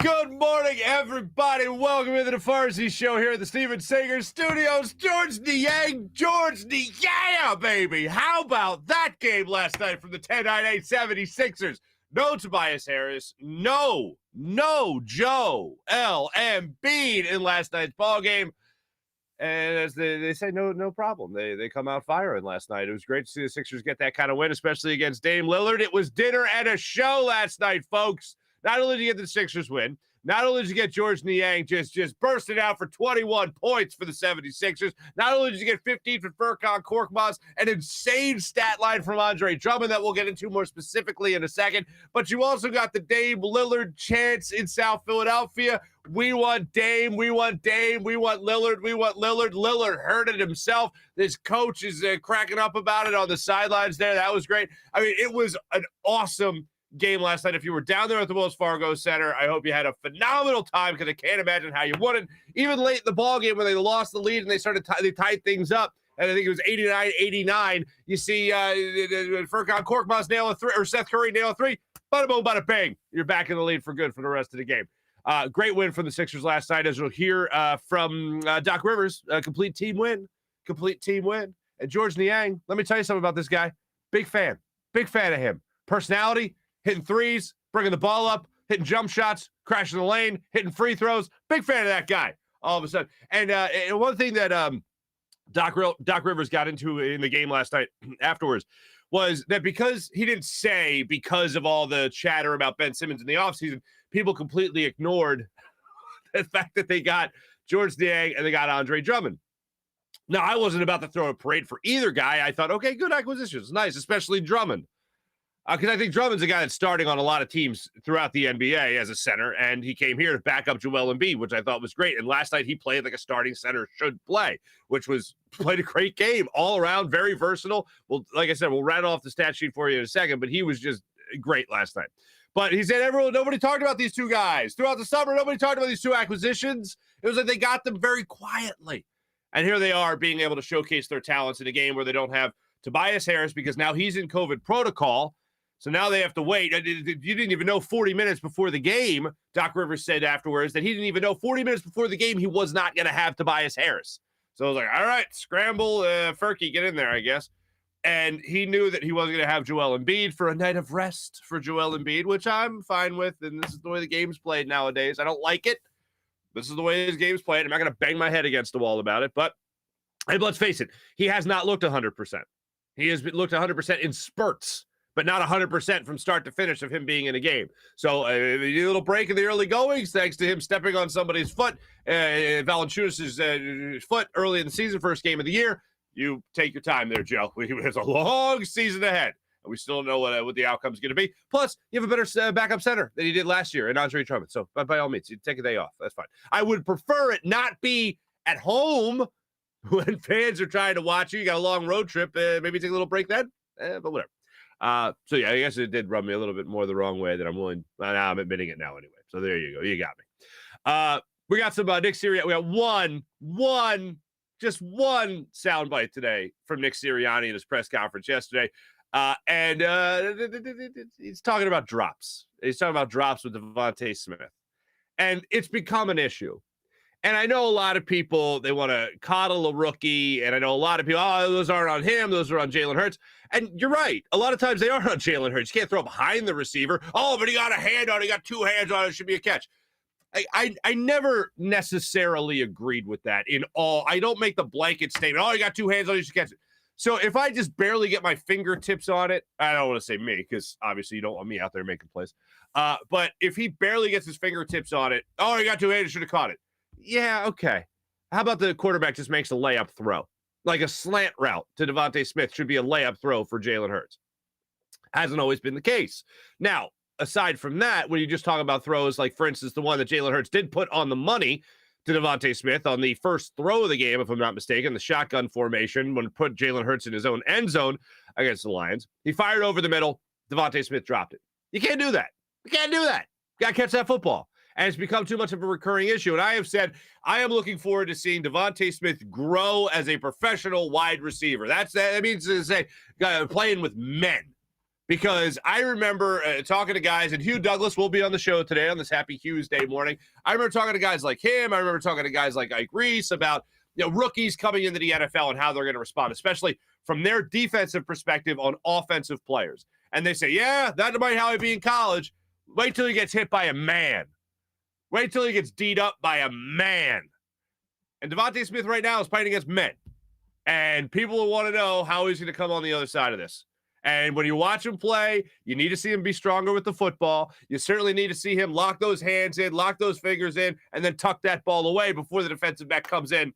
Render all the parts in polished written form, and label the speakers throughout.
Speaker 1: Good morning, everybody. Welcome to the Farzy Show here at the Steven Sager Studios. George Niang, baby. How about that game last night from the 10-9-8 76ers? No Tobias Harris. No Joel Embiid in last night's ball game. And as they say, no problem. They come out firing last night. It was great to see the Sixers get that kind of win, especially against Dame Lillard. It was dinner and a show last night, folks. Not only did you get the Sixers win, not only did you get George Niang just bursting out for 21 points for the 76ers, not only did you get 15 for Furkan Korkmaz, an insane stat line from Andre Drummond that we'll get into more specifically in a second, but you also got the Dame Lillard chants in South Philadelphia. We want Dame, we want Dame, we want Lillard, we want Lillard. Lillard heard it himself. This coach is cracking up about it on the sidelines there. That was great. I mean, it was an awesome game last night. If you were down there at the Wells Fargo Center, I hope you had a phenomenal time because I can't imagine how you wouldn't. Even late in the ball game when they lost the lead and they tied things up, and I think it was 89-89. You see Furkan Korkmaz nail a three, or Seth Curry nail a three. Bada boom, bada bang. You're back in the lead for good for the rest of the game. Great win from the Sixers last night, as you'll hear from Doc Rivers. Complete team win. And George Niang, let me tell you something about this guy. Big fan of him. Personality, hitting threes, bringing the ball up, hitting jump shots, crashing the lane, hitting free throws. Big fan of that guy all of a sudden. And one thing that Doc Rivers got into in the game last night afterwards was that because he didn't say because of all the chatter about Ben Simmons in the offseason, people completely ignored the fact that they got George Niang and they got Andre Drummond. Now, I wasn't about to throw a parade for either guy. I thought, okay, good acquisitions. Nice, especially Drummond. Because I think Drummond's a guy that's starting on a lot of teams throughout the NBA as a center, and he came here to back up Joel Embiid, which I thought was great. And last night he played like a starting center should play, played a great game all around, very versatile. Well, like I said, we'll rattle off the stat sheet for you in a second, but he was just great last night. But he said nobody talked about these two guys. Throughout the summer, nobody talked about these two acquisitions. It was like they got them very quietly. And here they are being able to showcase their talents in a game where they don't have Tobias Harris because now he's in COVID protocol. So now they have to wait. You didn't even know 40 minutes before the game, Doc Rivers said afterwards, that he didn't even know 40 minutes before the game he was not going to have Tobias Harris. So I was like, all right, scramble, Furky, get in there, I guess. And he knew that he wasn't going to have Joel Embiid for a night of rest for Joel Embiid, which I'm fine with. And this is the way the game's played nowadays. I don't like it. This is the way his game's played. I'm not going to bang my head against the wall about it. But hey, let's face it, he has not looked 100%. He has looked 100% in spurts, but not 100% from start to finish of him being in a game. So a little break in the early goings, thanks to him stepping on somebody's foot, Valanciunas' foot early in the season, first game of the year. You take your time there, Joe. There's a long season ahead, and we still don't know what the outcome is going to be. Plus, you have a better backup center than he did last year in Andre Drummond. So by all means, you take a day off. That's fine. I would prefer it not be at home when fans are trying to watch you. You got a long road trip. Maybe take a little break then, but whatever. So yeah, I guess it did rub me a little bit more the wrong way than I'm willing. I'm admitting it now anyway. So there you go. You got me. We got some Nick Sirianni. We got just one soundbite today from Nick Sirianni in his press conference yesterday. And he's talking about drops. He's talking about drops with Devontae Smith. And it's become an issue. And I know a lot of people, they want to coddle a rookie. And I know a lot of people, those aren't on him. Those are on Jalen Hurts. And you're right. A lot of times they are on Jalen Hurts. You can't throw behind the receiver. Oh, but he got a hand on it. He got two hands on it. It should be a catch. I never necessarily agreed with that in all. I don't make the blanket statement. Oh, you got two hands on it. You should catch it. So if I just barely get my fingertips on it, I don't want to say me because obviously you don't want me out there making plays. But if he barely gets his fingertips on it, oh, he got two hands. Should have caught it. Yeah, okay. How about the quarterback just makes a layup throw? Like a slant route to Devontae Smith should be a layup throw for Jalen Hurts. Hasn't always been the case. Now, aside from that, when you just talk about throws, like, for instance, the one that Jalen Hurts did put on the money to Devontae Smith on the first throw of the game, if I'm not mistaken, the shotgun formation, when it put Jalen Hurts in his own end zone against the Lions. He fired over the middle. Devontae Smith dropped it. You can't do that. You can't do that. You got to catch that football. And it's become too much of a recurring issue. And I have said, I am looking forward to seeing Devontae Smith grow as a professional wide receiver. That means to say, playing with men. Because I remember talking to guys, and Hugh Douglas will be on the show today on this Happy Hughes Day morning. I remember talking to guys like him. I remember talking to guys like Ike Reese about rookies coming into the NFL and how they're going to respond, especially from their defensive perspective on offensive players. And they say, yeah, that might how it be in college. Wait till he gets hit by a man. Wait till he gets D'd up by a man. And Devontae Smith right now is playing against men. And people will want to know how he's going to come on the other side of this. And when you watch him play, you need to see him be stronger with the football. You certainly need to see him lock those hands in, lock those fingers in, and then tuck that ball away before the defensive back comes in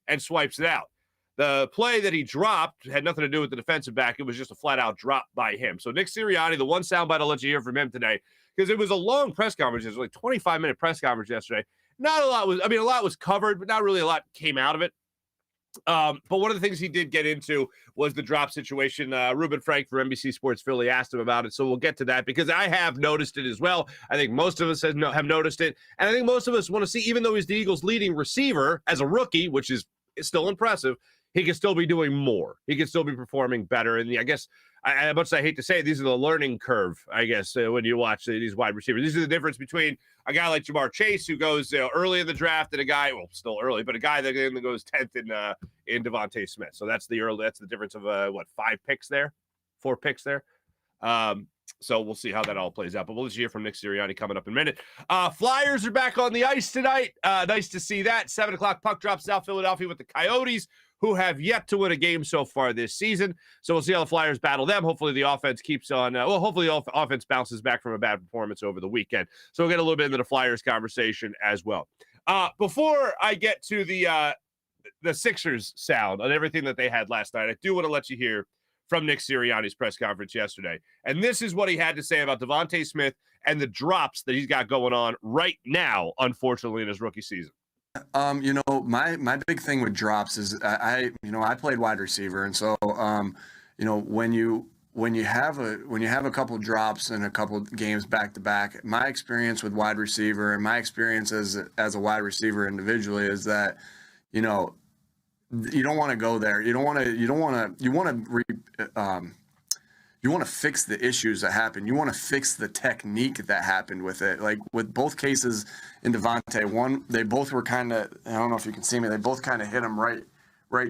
Speaker 1: and swipes it out. The play that he dropped had nothing to do with the defensive back. It was just a flat-out drop by him. So Nick Sirianni, the one soundbite I'll let you hear from him today, because it was a long press conference. It was like a 25-minute press conference yesterday. Not a lot was, a lot was covered, but not really a lot came out of it. But one of the things he did get into was the drop situation. Ruben Frank for NBC Sports Philly asked him about it, so we'll get to that because I have noticed it as well. I think most of us have noticed it, and I think most of us want to see, even though he's the Eagles' leading receiver as a rookie, which is still impressive, he can still be doing more. He can still be performing better, and I guess, much as I hate to say it, these are the learning curve, I guess, when you watch these wide receivers. These are the difference between a guy like Jamar Chase, who goes early in the draft, and a guy, well, still early, but a guy that goes 10th in Devontae Smith. So that's the difference of, 4 picks there. So we'll see how that all plays out. But we'll just hear from Nick Sirianni coming up in a minute. Flyers are back on the ice tonight. Nice to see that. 7 o'clock puck drop South Philadelphia with the Coyotes, who have yet to win a game so far this season. So we'll see how the Flyers battle them. Hopefully the offense keeps on. Hopefully the offense bounces back from a bad performance over the weekend. So we'll get a little bit into the Flyers conversation as well. Before I get to the Sixers sound on everything that they had last night, I do want to let you hear from Nick Sirianni's press conference yesterday. And this is what he had to say about Devontae Smith and the drops that he's got going on right now, unfortunately, in his rookie season.
Speaker 2: My big thing with drops is I played wide receiver, and so when you have a couple drops and a couple games back to back, my experience with wide receiver and my experience as a wide receiver individually is that you don't want to go there. You want to fix the issues that happen. You want to fix the technique that happened with it. Like with both cases in Devontae, they both were kind of, I don't know if you can see me, they both kind of hit him right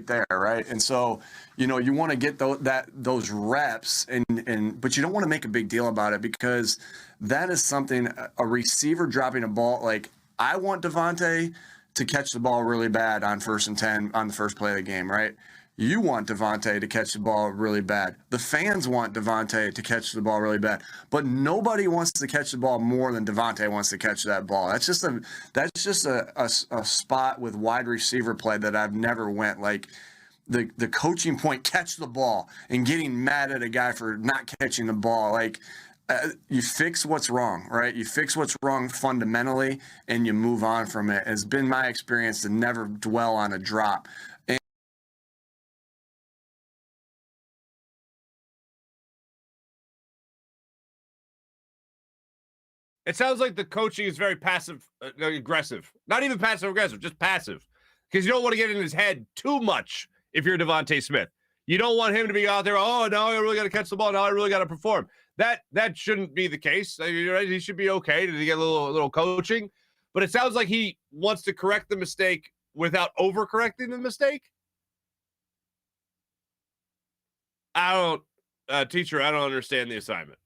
Speaker 2: there, right? And so, you want to get those reps, but you don't want to make a big deal about it because that is something, a receiver dropping a ball, like I want Devontae to catch the ball really bad on 1st and 10 on the first play of the game, right? You want Devontae to catch the ball really bad. The fans want Devontae to catch the ball really bad, but nobody wants to catch the ball more than Devontae wants to catch that ball. That's just a spot with wide receiver play that I've never went. Like the coaching point, catch the ball, and getting mad at a guy for not catching the ball. Like you fix what's wrong, right? You fix what's wrong fundamentally, and you move on from it. It's been my experience to never dwell on a drop.
Speaker 1: It sounds like the coaching is very passive, aggressive. Not even passive aggressive, just passive. Because you don't want to get in his head too much if you're Devontae Smith. You don't want him to be out there, oh, no, I really got to catch the ball. Now I really got to perform. That shouldn't be the case. He should be okay to get a little coaching. But it sounds like he wants to correct the mistake without overcorrecting the mistake. Teacher, I don't understand the assignment.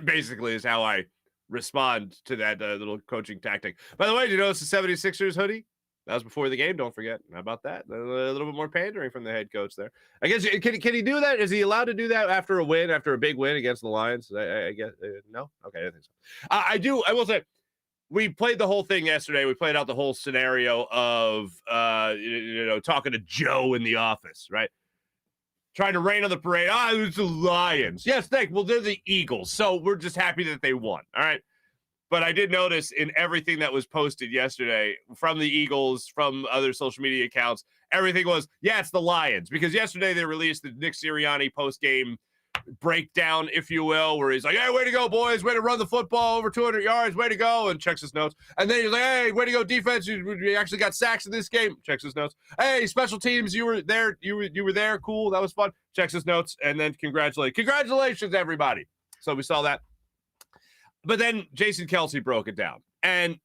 Speaker 1: Basically is how I respond to that little coaching tactic. By the way, did you notice the 76ers hoodie? That was before the game. Don't forget. How about that? A little bit more pandering from the head coach there. I guess, can he do that? Is he allowed to do that after a big win against the Lions? I guess, no? Okay, I think so. I will say, we played the whole thing yesterday. We played out the whole scenario of, talking to Joe in the office, right? Trying to rain on the parade. It's the Lions. Yes, well, they're the Eagles, so we're just happy that they won. All right. But I did notice in everything that was posted yesterday from the Eagles, from other social media accounts, everything was, it's the Lions. Because yesterday they released the Nick Sirianni post-game breakdown, if you will, where he's like, hey, way to go, boys. Way to run the football over 200 yards. Way to go. And checks his notes. And then he's like, hey, way to go, defense. You actually got sacks in this game. Checks his notes. Hey, special teams, you were there. You were there. Cool. That was fun. Checks his notes. And then congratulations, everybody. So we saw that. But then Jason Kelce broke it down. And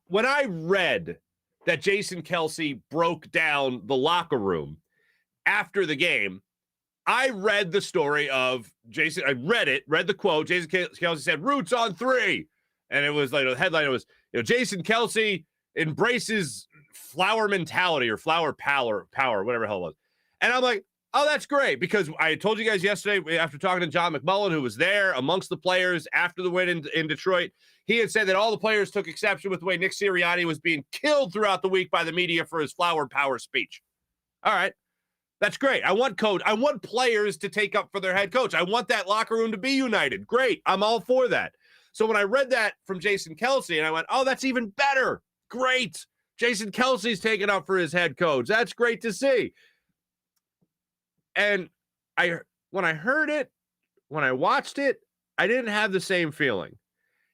Speaker 1: when I read that Jason Kelce broke down the locker room after the game, I read the story of Jason. I read the quote. Jason Kelce said, "Roots on 3." And it was like the headline was, Jason Kelce embraces flower mentality or flower power, whatever the hell it was. And I'm like, oh, that's great, because I told you guys yesterday after talking to John McMullen, who was there amongst the players after the win in Detroit, he had said that all the players took exception with the way Nick Sirianni was being killed throughout the week by the media for his flower power speech. All right. That's great. I want players to take up for their head coach. I want that locker room to be united. Great. I'm all for that. So when I read that from Jason Kelce, and I went, oh, that's even better. Great. Jason Kelce's taking up for his head coach. That's great to see. And when I heard it, when I watched it, I didn't have the same feeling.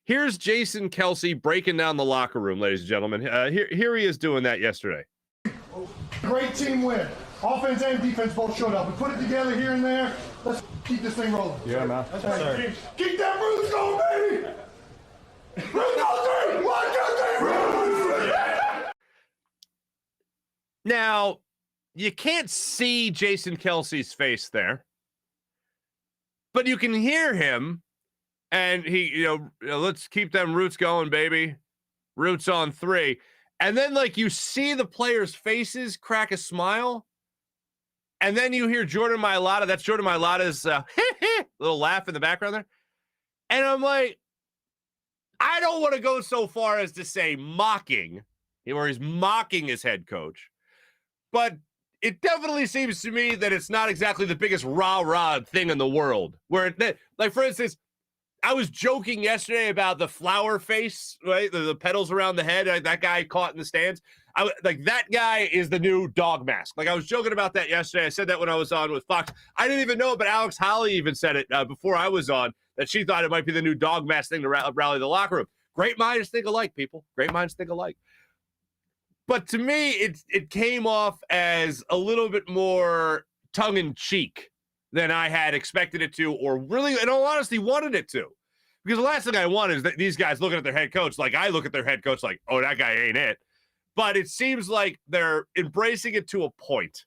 Speaker 1: Here's Jason Kelce breaking down the locker room, ladies and gentlemen. Here he is doing that yesterday.
Speaker 3: Great team win. Offense and defense both showed up. We put it together here and there. Let's keep this thing rolling.
Speaker 4: Yeah, man.
Speaker 3: That's right. Keep that roots going, baby. Roots on 3. 1, 2, 3. Roots.
Speaker 1: Now, you can't see Jason Kelce's face there, but you can hear him, and he, let's keep them roots going, baby. Roots on 3. And then, you see the players' faces crack a smile, and then you hear Jordan Mailata. That's Jordan Mailata's little laugh in the background there. And I'm like, I don't want to go so far as to say mocking, or he's mocking his head coach, but it definitely seems to me that it's not exactly the biggest rah-rah thing in the world. Where, for instance, I was joking yesterday about the flower face, right? The petals around the head, that guy caught in the stands. That guy is the new dog mask. I was joking about that yesterday. I said that when I was on with Fox. I didn't even know it, but Alex Holly even said it before I was on, that she thought it might be the new dog mask thing to rally the locker room. Great minds think alike, people. Great minds think alike. But to me, it came off as a little bit more tongue-in-cheek than I had expected it to, or really, in all honesty, wanted it to. Because the last thing I want is that these guys looking at their head coach like I look at their head coach like, oh, that guy ain't it. But it seems like they're embracing it to a point.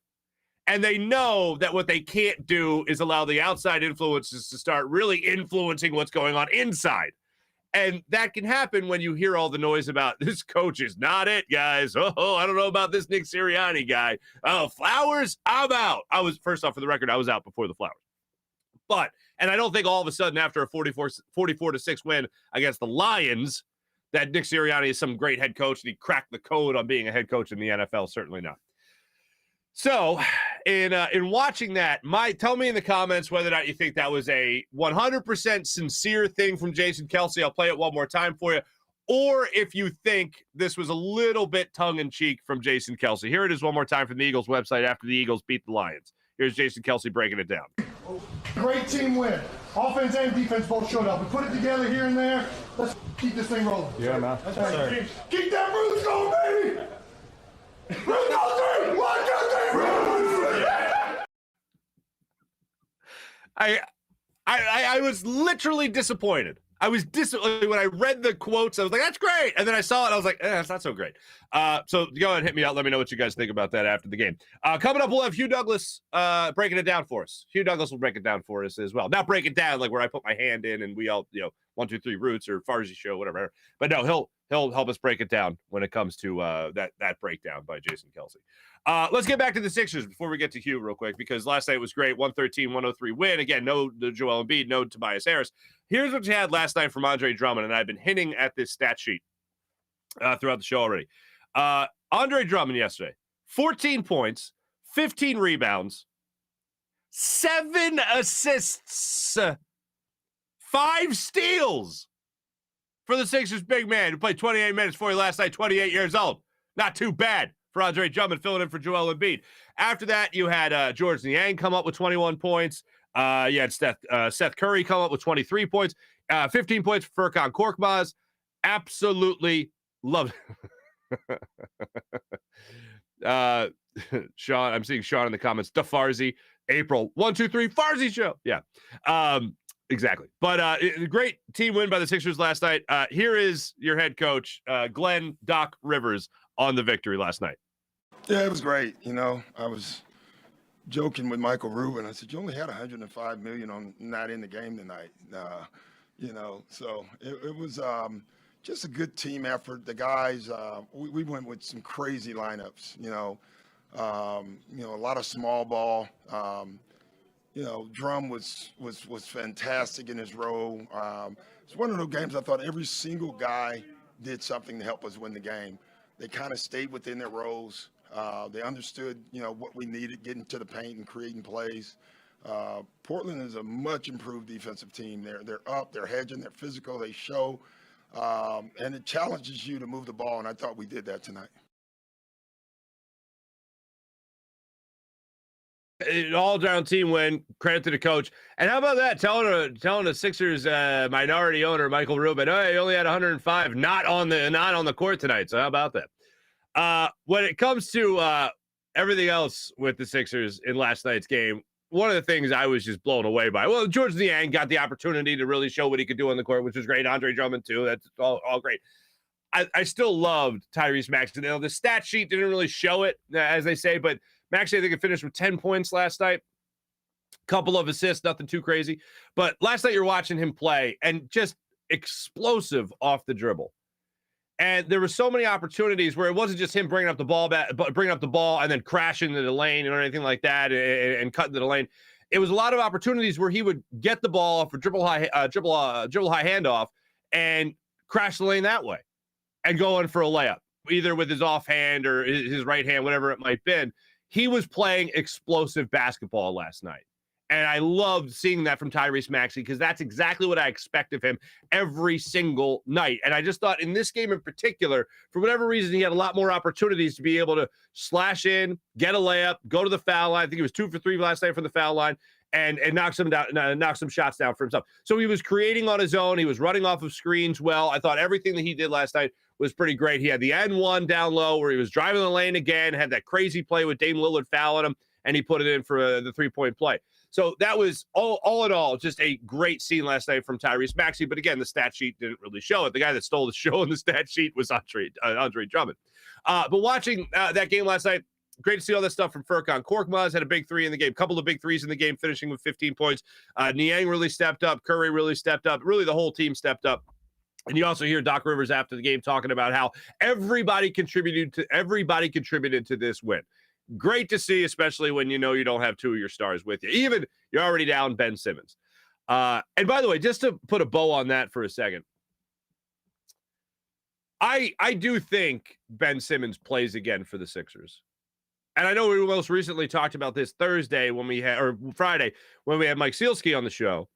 Speaker 1: And they know that what they can't do is allow the outside influences to start really influencing what's going on inside. And that can happen when you hear all the noise about this coach is not it, guys. Oh, I don't know about this Nick Sirianni guy. Oh, Flowers, I'm out. First off, for the record, I was out before the Flowers. And I don't think all of a sudden after a 44-6 win against the Lions that Nick Sirianni is some great head coach and he cracked the code on being a head coach in the NFL. Certainly not. So in watching that, tell me in the comments whether or not you think that was a 100% sincere thing from Jason Kelce. I'll play it one more time for you. Or if you think this was a little bit tongue-in-cheek from Jason Kelce. Here it is one more time from the Eagles website after the Eagles beat the Lions. Here's Jason Kelce breaking it down.
Speaker 3: Great team win. Offense and defense both showed up. We put it together here and there. Let's keep this thing rolling.
Speaker 4: Yeah, man.
Speaker 3: That's right. Keep that roots going, baby. Roots on 3. 1, 2, 3. Roots.
Speaker 1: I was literally disappointed. I was when I read the quotes, I was like, that's great. And then I saw it, I was like, that's not so great. So go ahead and hit me out. Let me know what you guys think about that after the game. Coming up, we'll have Hugh Douglas breaking it down for us. Hugh Douglas will break it down for us as well. Not break it down like where I put my hand in and we all, 1, 2, 3 roots or Farzy show, whatever. But no, he'll help us break it down when it comes to that breakdown by Jason Kelce. Let's get back to the Sixers before we get to Hugh real quick, because last night was great. 113-103 win. Again, no Joel Embiid, no Tobias Harris. Here's what you had last night from Andre Drummond, and I've been hinting at this stat sheet throughout the show already. Andre Drummond yesterday, 14 points, 15 rebounds, 7 assists, 5 steals for the Sixers big man who played 28 minutes for you last night, 28 years old. Not too bad for Andre Drummond filling in for Joel Embiid. After that, you had George Niang come up with 21 points. You had Seth Curry come up with 23 points. 15 points for Furkan Korkmaz. Absolutely loved it. Sean, I'm seeing Sean in the comments. Farzy, April 1, 2, 3 Farzy show. Yeah, exactly. But great team win by the Sixers last night. Here is your head coach, Glenn Doc Rivers, on the victory last night.
Speaker 4: Yeah, it was great. I was joking with Michael Rubin. I said, you only had $105 million on not in the game tonight. So it was just a good team effort. The guys, we went with some crazy lineups, a lot of small ball. Drum was fantastic in his role. It's one of those games I thought every single guy did something to help us win the game. They kind of stayed within their roles. They understood, what we needed, getting to the paint and creating plays. Portland is a much improved defensive team. They're up, they're hedging, they're physical, they show, and it challenges you to move the ball, and I thought we did that tonight.
Speaker 1: An all-around team win. Credit to the coach. And how about that? Telling the Sixers minority owner Michael Rubin, he only had 105, not on the court tonight. So how about that? When it comes to everything else with the Sixers in last night's game, one of the things I was just blown away by. Well, George Niang got the opportunity to really show what he could do on the court, which was great. Andre Drummond too. That's all great. I still loved Tyrese Maxey. The stat sheet didn't really show it, as they say, but Maxey, I think, it finished with 10 points last night. Couple of assists, nothing too crazy. But last night you're watching him play and just explosive off the dribble. And there were so many opportunities where it wasn't just him bringing up the ball and then crashing into the lane or anything like that and cutting to the lane. It was a lot of opportunities where he would get the ball for dribble high handoff and crash the lane that way and go in for a layup, either with his offhand or his right hand, whatever it might have been. He was playing explosive basketball last night. And I loved seeing that from Tyrese Maxey because that's exactly what I expect of him every single night. And I just thought in this game in particular, for whatever reason, he had a lot more opportunities to be able to slash in, get a layup, go to the foul line. I think he was 2 for 3 last night from the foul line and knock some shots down for himself. So he was creating on his own. He was running off of screens well. I thought everything that he did last night was pretty great. He had the N1 down low where he was driving the lane again, had that crazy play with Dame Lillard fouling him, and he put it in for the three-point play. So that was all in all just a great scene last night from Tyrese Maxey. But again, the stat sheet didn't really show it. The guy that stole the show in the stat sheet was Andre Drummond. But watching that game last night, great to see all that stuff from Furkan. Korkmaz had a big three in the game, couple of big threes in the game, finishing with 15 points. Niang really stepped up. Curry really stepped up. Really, the whole team stepped up. And you also hear Doc Rivers after the game talking about how everybody contributed to this win. Great to see, especially when you know you don't have two of your stars with you. Even you're already down Ben Simmons. And by the way, just to put a bow on that for a second, I do think Ben Simmons plays again for the Sixers. And I know we most recently talked about this Friday when we had Mike Sealski on the show.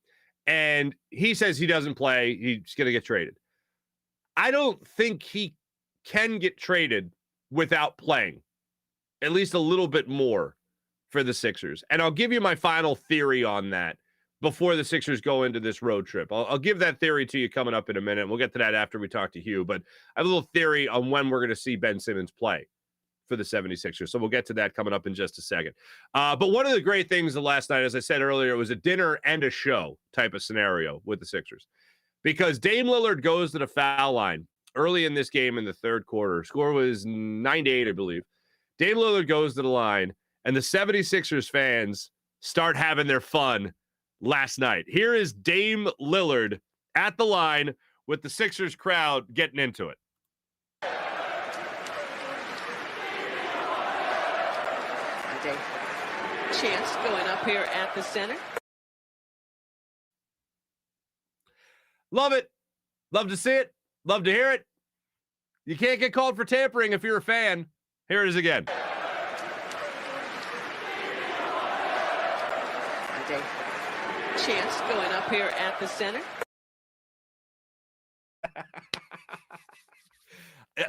Speaker 1: And he says he doesn't play. He's going to get traded. I don't think he can get traded without playing at least a little bit more for the Sixers. And I'll give you my final theory on that before the Sixers go into this road trip. I'll give that theory to you coming up in a minute. We'll get to that after we talk to Hugh. But I have a little theory on when we're going to see Ben Simmons play for the 76ers. So we'll get to that coming up in just a second. But one of the great things of last night, as I said earlier, it was a dinner and a show type of scenario with the Sixers. Because Dame Lillard goes to the foul line early in this game in the third quarter. Score was 9-8, I believe. Dame Lillard goes to the line, and the 76ers fans start having their fun last night. Here is Dame Lillard at the line with the Sixers crowd getting into it.
Speaker 5: Chance going up here at the center.
Speaker 1: Love it. Love to see it. Love to hear it. You can't get called for tampering if you're a fan. Here it is again.
Speaker 5: Chance going up here at the center.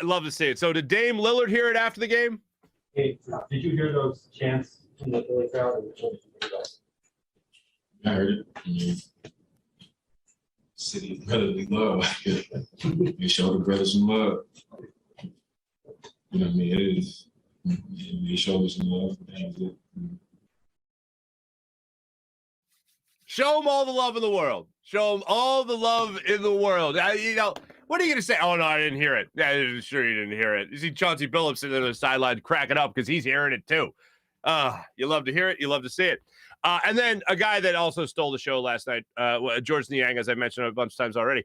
Speaker 1: Love to see it. So did Dame Lillard hear it after the game?
Speaker 6: Hey, did you hear those chants from the Philly crowd?
Speaker 7: I heard it. I mean, city of brotherly love. You show the brothers some love. You know what I mean? It is. They show us some love.
Speaker 1: Show them all the love in the world. Show them all the love in the world. What are you going to say? Oh, no, I didn't hear it. Yeah, sure you didn't hear it. You see Chauncey Billups sitting on the sideline cracking up because he's hearing it too. You love to hear it. You love to see it. And then a guy that also stole the show last night, George Niang, as I mentioned a bunch of times already.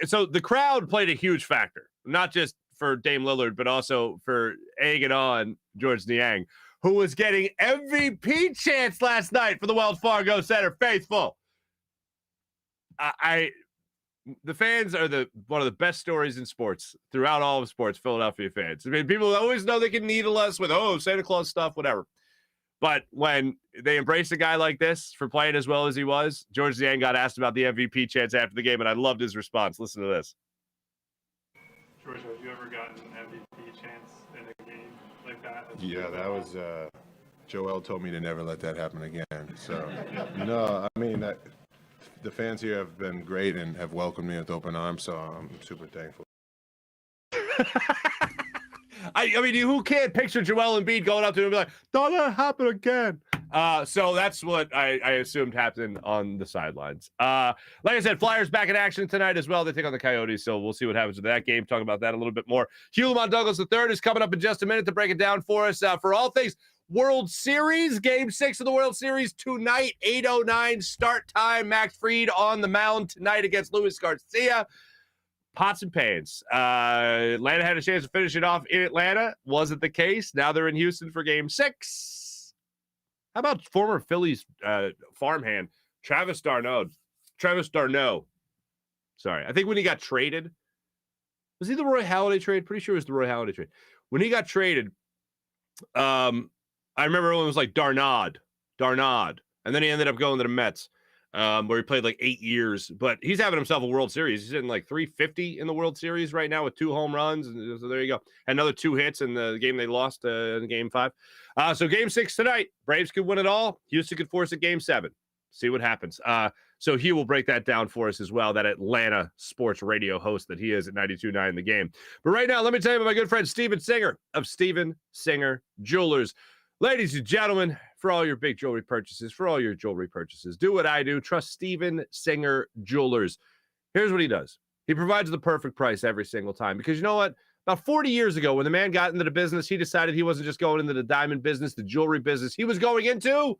Speaker 1: So the crowd played a huge factor, not just for Dame Lillard, but also for egging on George Niang, who was getting MVP chants last night for the Wells Fargo Center faithful. The fans are one of the best stories in sports throughout all of sports. Philadelphia fans. I mean, people always know they can needle us with Santa Claus stuff, whatever. But when they embrace a guy like this for playing as well as he was, George Niang got asked about the MVP chants after the game, and I loved his response. Listen to this.
Speaker 6: George, have you ever gotten MVP chance in a game like that?
Speaker 8: Yeah, that was Joel told me to never let that happen again. So, no, I mean, the fans here have been great and have welcomed me with open arms, so I'm super thankful.
Speaker 1: I mean, who can't picture Joel Embiid going up to him and be like, don't let it happen again? So that's what I assumed happened on the sidelines. Like I said, Flyers back in action tonight as well. They take on the Coyotes, so we'll see what happens with that game. Talk about that a little bit more. Hugh Lamont Douglas III is coming up in just a minute to break it down for us. For all things World Series, Game 6 of the World Series tonight, 8:09 start time. Max Fried on the mound tonight against Luis Garcia. Pots and pans. Atlanta had a chance to finish it off in Atlanta. Wasn't the case. Now they're in Houston for Game 6. How about former Phillies farmhand Travis d'Arnaud? Sorry. I think when he got traded, was he the Roy Halladay trade? Pretty sure it was the Roy Halladay trade. When he got traded, I remember everyone was like Darnaud. And then he ended up going to the Mets. Where he played like 8 years, but he's having himself a World Series. He's hitting like 350 in the World Series right now with 2 home runs. And so there you go. Another 2 hits in the game they lost in Game 5. So Game 6 tonight, Braves could win it all. Houston could force it Game 7. See what happens. So Hugh will break that down for us as well, that Atlanta sports radio host that he is at 92.9 The Game. But right now, let me tell you about my good friend Steven Singer of Steven Singer Jewelers. Ladies and gentlemen, for all your big jewelry purchases, do what I do. Trust Steven Singer Jewelers. Here's what he does. He provides the perfect price every single time. Because you know what? About 40 years ago, when the man got into the business, he decided he wasn't just going into the diamond business, the jewelry business. He was going into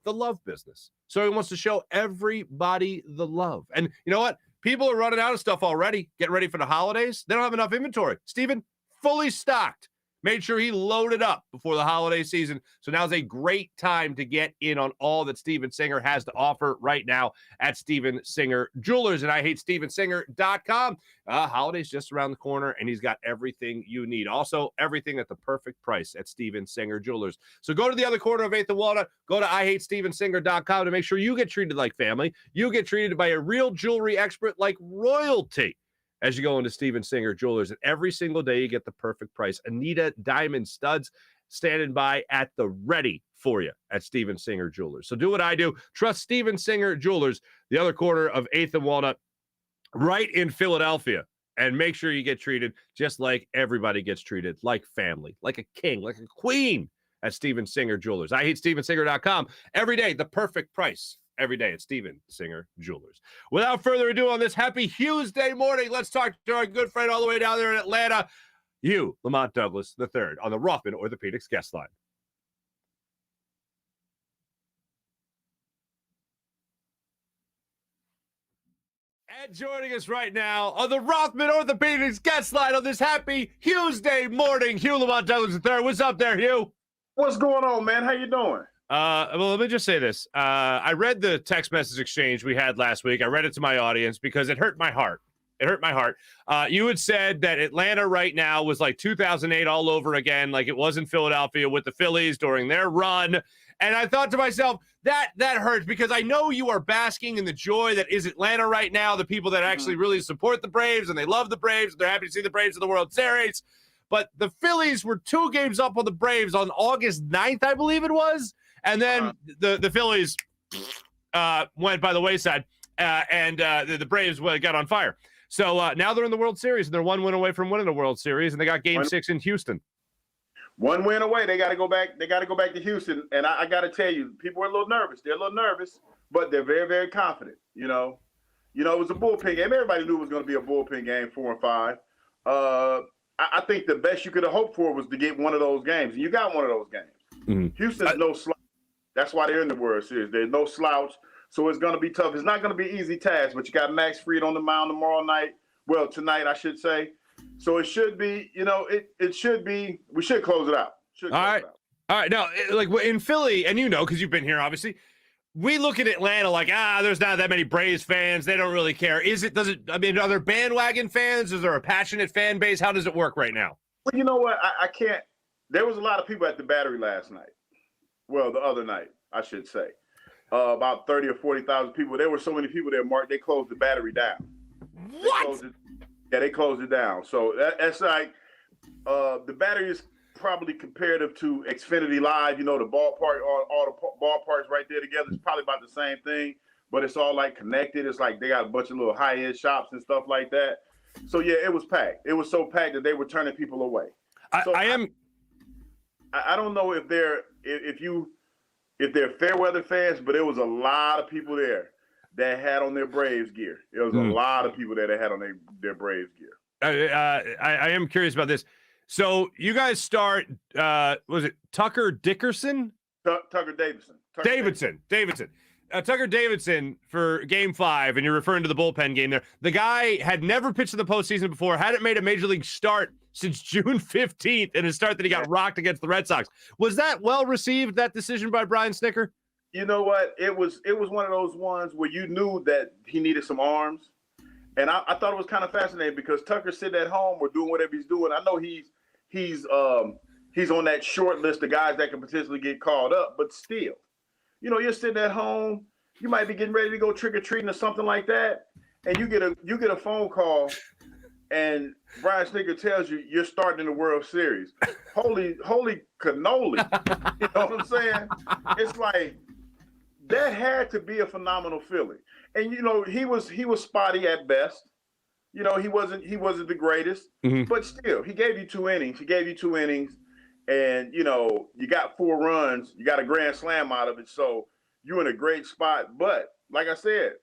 Speaker 1: the love business. So he wants to show everybody the love. And you know what? People are running out of stuff already. Getting ready for the holidays. They don't have enough inventory. Steven, fully stocked. Made sure he loaded up before the holiday season. So now's a great time to get in on all that Steven Singer has to offer right now at Steven Singer Jewelers. And IHateStevenSinger.com. Holiday's just around the corner, and he's got everything you need. Also, everything at the perfect price at Steven Singer Jewelers. So go to the other corner of 8th and Walnut. Go to IHateStevenSinger.com to make sure you get treated like family. You get treated by a real jewelry expert like royalty. As you go into Steven Singer Jewelers, and every single day you get the perfect price. Anita Diamond Studs standing by at the ready for you at Steven Singer Jewelers. So do what I do. Trust Steven Singer Jewelers, the other corner of 8th and Walnut, right in Philadelphia. And make sure you get treated just like everybody gets treated, like family, like a king, like a queen at Steven Singer Jewelers. IHateStevenSinger.com. Every day, the perfect price. Every day at Steven Singer Jewelers. Without further ado, on this happy Hughes Day morning, let's talk to our good friend all the way down there in Atlanta, Hugh Lamont Douglas III on the Rothman Orthopaedics guest line. And joining us right now on the Rothman Orthopaedics guest line on this happy Hughes Day morning, Hugh Lamont Douglas III. What's up there, Hugh?
Speaker 9: What's going on, man? How you doing?
Speaker 1: Well, let me just say this. I read the text message exchange we had last week. I read it to my audience because it hurt my heart. You had said that Atlanta right now was like 2008 all over again, like it was in Philadelphia with the Phillies during their run. And I thought to myself, that hurts because I know you are basking in the joy that is Atlanta right now, the people that actually really support the Braves and they love the Braves. They're happy to see the Braves in the World Series. But the Phillies were 2 games up on the Braves on August 9th, I believe it was. And then the Phillies went by the wayside, and the Braves got on fire. So now they're in the World Series, and they're 1 win away from winning the World Series, and they got Game 6 in Houston.
Speaker 9: 1 win away. They got to go back. They got to go back to Houston. And I got to tell you, people are a little nervous. They're a little nervous. but they're very, very confident. You know, it was a bullpen game. Everybody knew it was going to be a bullpen game, 4 and 5. I think the best you could have hoped for was to get one of those games, and you got one of those games.
Speaker 1: Mm-hmm.
Speaker 9: Houston's no slouch. That's why they're in the World Series. There's no slouch, so it's going to be tough. It's not going to be an easy task, but you got Max Fried on the mound tomorrow night. Well, tonight, I should say. So it should be, it should be. We should close it out.
Speaker 1: All right. Now, like in Philly, and because you've been here, obviously, we look at Atlanta like, there's not that many Braves fans. They don't really care. Are there bandwagon fans? Is there a passionate fan base? How does it work right now?
Speaker 9: Well, you know what? I can't. There was a lot of people at the Battery last night. Well, the other night, I should say. About 30 or 40,000 people. There were so many people there, Mark, they closed the Battery down.
Speaker 1: What?
Speaker 9: They closed it down. So that's like the Battery is probably comparative to Xfinity Live, the ballpark, all the ballparks right there together. It's probably about the same thing, but it's all like connected. It's like they got a bunch of little high-end shops and stuff like that. So yeah, it was packed. It was so packed that they were turning people away. I don't know if they're fair weather fans, but there was a lot of people there that had on their Braves gear. There was a lot of people there that had on their Braves gear.
Speaker 1: I am curious about this. So you guys start, was it Tucker Dickerson?
Speaker 9: Tucker Davidson.
Speaker 1: Davidson. Tucker Davidson for Game 5, and you're referring to the bullpen game there. The guy had never pitched in the postseason before, hadn't made a major league start since June 15th in a start that he got rocked against the Red Sox. Was that well received, that decision by Brian Snitker?
Speaker 9: You know what? It was one of those ones where you knew that he needed some arms. And I thought it was kind of fascinating because Tucker's sitting at home or doing whatever he's doing. I know he's on that short list of guys that can potentially get called up, but still, you're sitting at home, you might be getting ready to go trick-or-treating or something like that, and you get a phone call and Brian Snitker tells you you're starting in the World Series. Holy cannoli. You know what I'm saying? It's like that had to be a phenomenal feeling. And he was spotty at best. He wasn't the greatest, but still, he gave you 2 innings. And you got 4 runs. You got a grand slam out of it, so you're in a great spot. But like I said,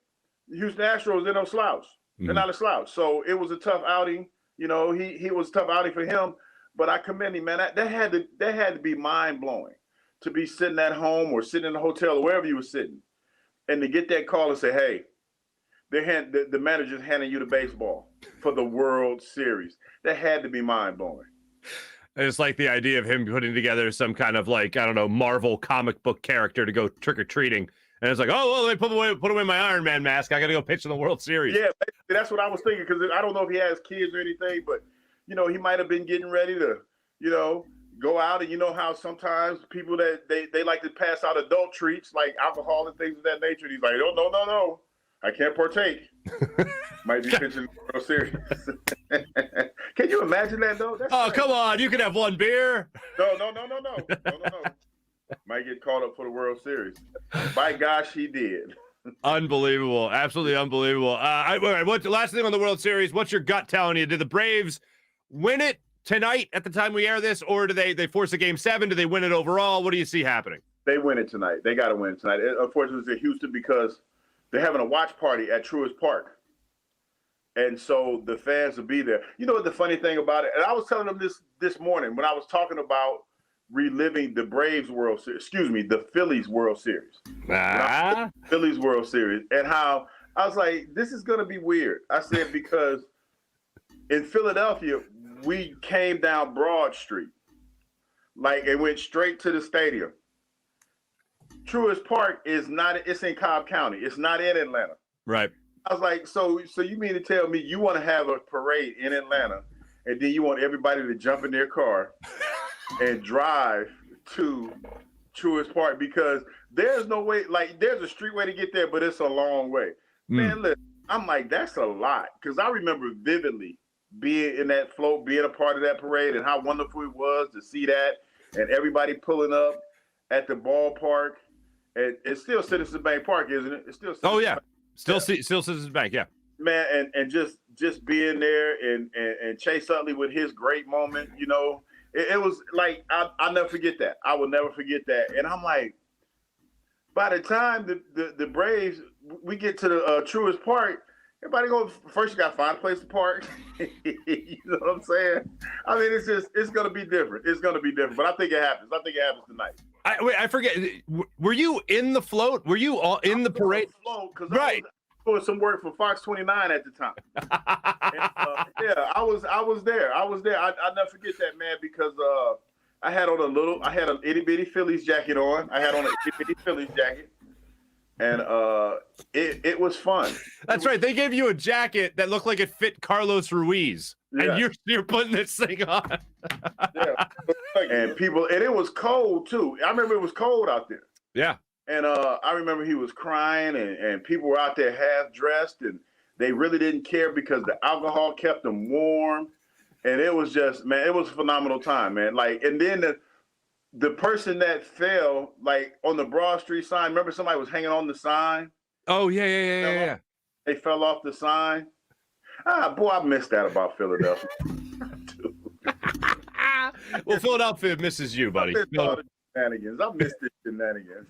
Speaker 9: the Houston Astros, they're no slouch. They're not a slouch. So it was a tough outing. He was a tough outing for him. But I commend him, man. That had to be mind blowing to be sitting at home or sitting in a hotel or wherever you were sitting, and to get that call and say, "Hey, the manager's handing you the baseball for the World Series." That had to be mind blowing.
Speaker 1: I just like the idea of him putting together some kind of Marvel comic book character to go trick or treating, and it's like, let me put away my Iron Man mask. I got to go pitch in the World Series.
Speaker 9: Yeah, that's what I was thinking because I don't know if he has kids or anything, but he might have been getting ready to go out, and how sometimes people that they like to pass out adult treats like alcohol and things of that nature. And he's like, no, I can't partake. Might be pitching the World Series. Can you imagine that though?
Speaker 1: Come on, you can have one beer.
Speaker 9: No. Might get called up for the World Series. By gosh, he did.
Speaker 1: Unbelievable, absolutely unbelievable. Last thing on the World Series? What's your gut telling you? Did the Braves win it tonight at the time we air this, or do they force a Game 7? Do they win it overall? What do you see happening?
Speaker 9: They win it tonight. They got to win it tonight. Unfortunately, it's in Houston because they're having a watch party at Truist Park. And so the fans will be there. You know what the funny thing about it? And I was telling them this morning when I was talking about reliving the Phillies World Series. Phillies World Series. And how I was like, this is going to be weird. I said, because in Philadelphia, we came down Broad Street, and went straight to the stadium. Truist Park it's in Cobb County. It's not in Atlanta.
Speaker 1: Right.
Speaker 9: I was like, so you mean to tell me you want to have a parade in Atlanta and then you want everybody to jump in their car and drive to Truist Park? Because there's no way, there's a street way to get there, but it's a long way. Man, listen, I'm like, that's a lot. Because I remember vividly being in that float, being a part of that parade, and how wonderful it was to see that, and everybody pulling up at the ballpark. And it's still Citizens Bank Park, isn't it? It's still.
Speaker 1: Oh yeah, still Citizens Bank, yeah.
Speaker 9: Man, and just being there and Chase Utley with his great moment, it was like I'll never forget that. I will never forget that. And I'm like, by the time the Braves, we get to the Truist Park, everybody go, first you got to find a place to park. You know what I'm saying? I mean, it's going to be different. It's going to be different, but I think it happens. I think it happens tonight.
Speaker 1: I forget. Were you in the float? Were you all in the parade?
Speaker 9: Right. I was doing some work for Fox 29 at the time. I was there. I never forget that, man, because I had an itty bitty Phillies jacket on. I had on an itty bitty Phillies jacket, and it was fun.
Speaker 1: That's right. They gave you a jacket that looked like it fit Carlos Ruiz, and you're putting this thing on.
Speaker 9: And it was cold too. I remember it was cold out there.
Speaker 1: Yeah.
Speaker 9: And I remember he was crying, and people were out there half dressed, and they really didn't care because the alcohol kept them warm. And it was just, man, it was a phenomenal time, man. Like, and then the person that fell, like on the Broad Street sign, remember somebody was hanging on the sign?
Speaker 1: Oh, yeah.
Speaker 9: They fell off the sign. Boy, I missed that about Philadelphia.
Speaker 1: Well, Philadelphia misses you, buddy.
Speaker 9: I missed the shenanigans.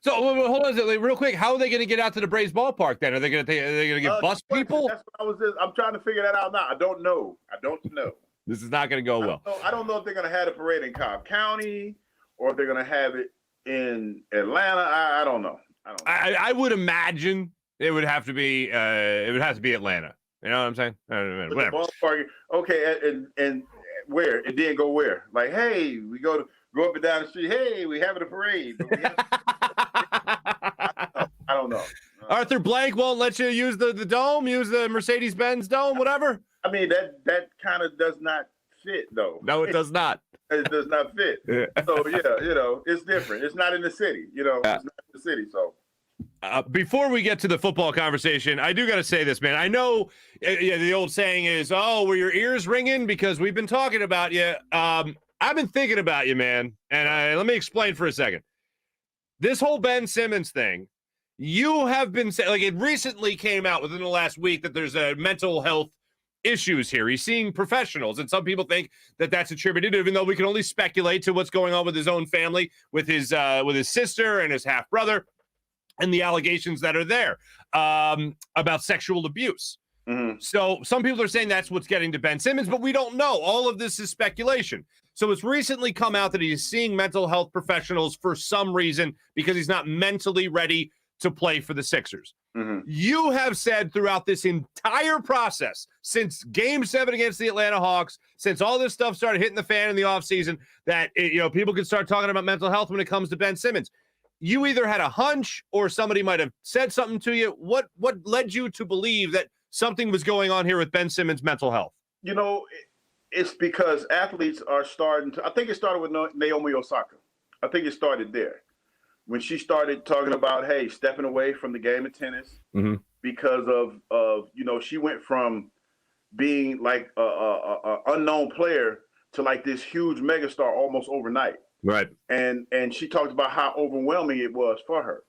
Speaker 1: So hold on, real quick. How are they going to get out to the Braves ballpark then? Are they going to get bus people?
Speaker 9: That's what I'm trying to figure that out now. I don't know.
Speaker 1: This is not going to go well.
Speaker 9: I don't know if they're going to have a parade in Cobb County or if they're going to have it in Atlanta. I don't know.
Speaker 1: I would imagine it would have to be Atlanta. You know what I'm saying? Whatever.
Speaker 9: Ballpark, okay, and where? It didn't go where? Like, hey, we go up and down the street. Hey, we having a parade. I don't know.
Speaker 1: Arthur Blank won't let you use the dome, use the Mercedes-Benz dome, whatever.
Speaker 9: I mean, that kind of does not fit, though.
Speaker 1: No, it does not.
Speaker 9: It does not fit. So, it's different. It's not in the city, It's not in the city, so.
Speaker 1: Before we get to the football conversation, I do got to say this, man. I know the old saying is, oh, were your ears ringing? Because we've been talking about you. I've been thinking about you, man. And let me explain for a second. This whole Ben Simmons thing, you have been saying, like, it recently came out within the last week that there's a mental health issues here. He's seeing professionals, and some people think that that's attributed, even though we can only speculate to what's going on with his own family, with his sister and his half brother, and the allegations that are there about sexual abuse.
Speaker 9: Mm-hmm.
Speaker 1: So some people are saying that's what's getting to Ben Simmons, but we don't know. All of this is speculation. So it's recently come out that he's seeing mental health professionals for some reason because he's not mentally ready to play for the Sixers.
Speaker 9: Mm-hmm.
Speaker 1: You have said throughout this entire process, since Game 7 against the Atlanta Hawks, since all this stuff started hitting the fan in the offseason, that people can start talking about mental health when it comes to Ben Simmons. You either had a hunch or somebody might have said something to you. What led you to believe that something was going on here with Ben Simmons' mental health?
Speaker 9: It's because athletes are starting to – I think it started with Naomi Osaka. I think it started there. When she started talking about, hey, stepping away from the game of tennis because of she went from being like a unknown player to like this huge megastar almost overnight.
Speaker 1: Right.
Speaker 9: And she talked about how overwhelming it was for her.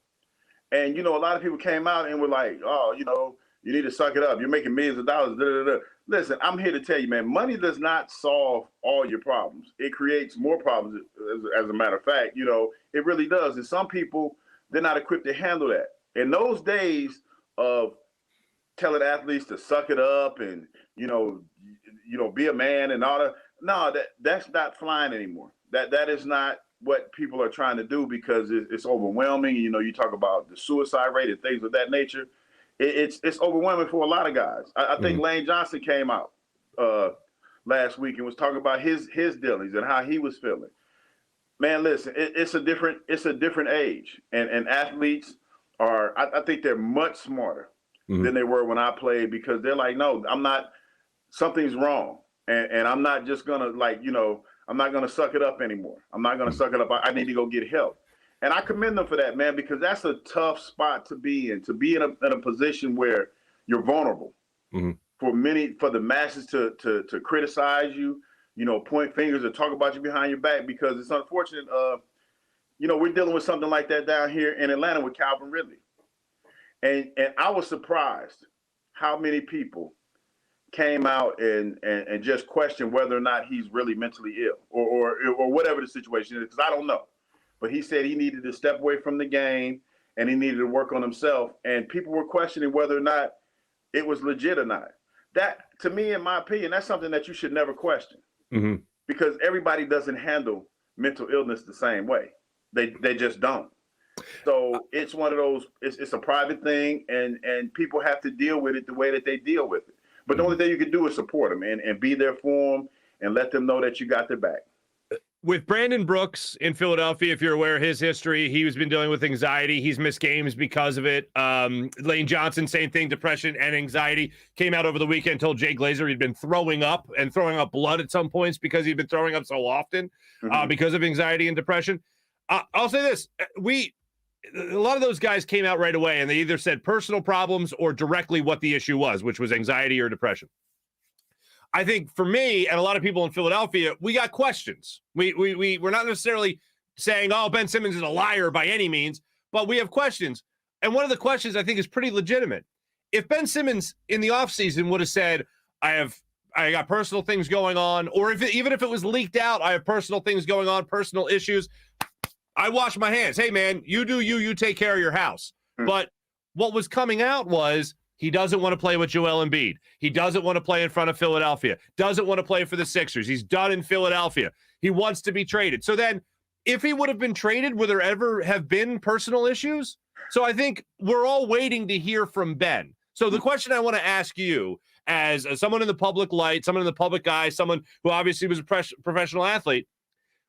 Speaker 9: And, a lot of people came out and were like, oh, you need to suck it up. You're making millions of dollars. Da, da, da. Listen, I'm here to tell you, man, money does not solve all your problems. It creates more problems, as a matter of fact. It really does. And some people, they're not equipped to handle that. In those days of telling athletes to suck it up and, be a man and all that, no, that's not flying anymore. That is not what people are trying to do because it's overwhelming. You talk about the suicide rate and things of that nature. It's overwhelming for a lot of guys. I think Lane Johnson came out last week and was talking about his dealings and how he was feeling. Man, listen, it's a different age, and athletes are. I think they're much smarter than they were when I played because they're like, no, I'm not. Something's wrong, and I'm not just gonna I'm not gonna suck it up anymore. I'm not gonna suck it up. I need to go get help. And I commend them for that, man, because that's a tough spot to be in a position where you're vulnerable for the masses to criticize you, point fingers and talk about you behind your back because it's unfortunate. We're dealing with something like that down here in Atlanta with Calvin Ridley. And I was surprised how many people came out and just questioned whether or not he's really mentally ill or whatever the situation is, because I don't know. But he said he needed to step away from the game. and he needed to work on himself. And people were questioning whether or not it was legit or not. That, to me, in my opinion, that's something that you should never question, because everybody doesn't handle mental illness the same way. They just don't. So it's one of those, it's a private thing, and people have to deal with it the way that they deal with it. But the only thing you can do is support them and be there for them and let them know that you got their back.
Speaker 1: With Brandon Brooks in Philadelphia, if you're aware of his history, he's been dealing with anxiety. He's missed games because of it. Lane Johnson, same thing, depression and anxiety. Came out over the weekend, told Jay Glazer he'd been throwing up blood at some points because he'd been throwing up so often because of anxiety and depression. I'll say this. A lot of those guys came out right away, and they either said personal problems or directly what the issue was, which was anxiety or depression. I think for me and a lot of people in Philadelphia, we got questions. We're not necessarily saying, oh, Ben Simmons is a liar by any means, but we have questions. And one of the questions I think is pretty legitimate. If Ben Simmons in the offseason would have said, I got personal things going on, or even if it was leaked out, I have personal things going on, personal issues, I wash my hands. Hey, man, you do you take care of your house. But what was coming out was, he doesn't want to play with Joel Embiid. He doesn't want to play in front of Philadelphia. Doesn't want to play for the Sixers. He's done in Philadelphia. He wants to be traded. So then, if he would have been traded, would there ever have been personal issues? So I think we're all waiting to hear from Ben. So the question I want to ask you, as someone in the public light, someone in the public eye, someone who obviously was a professional athlete,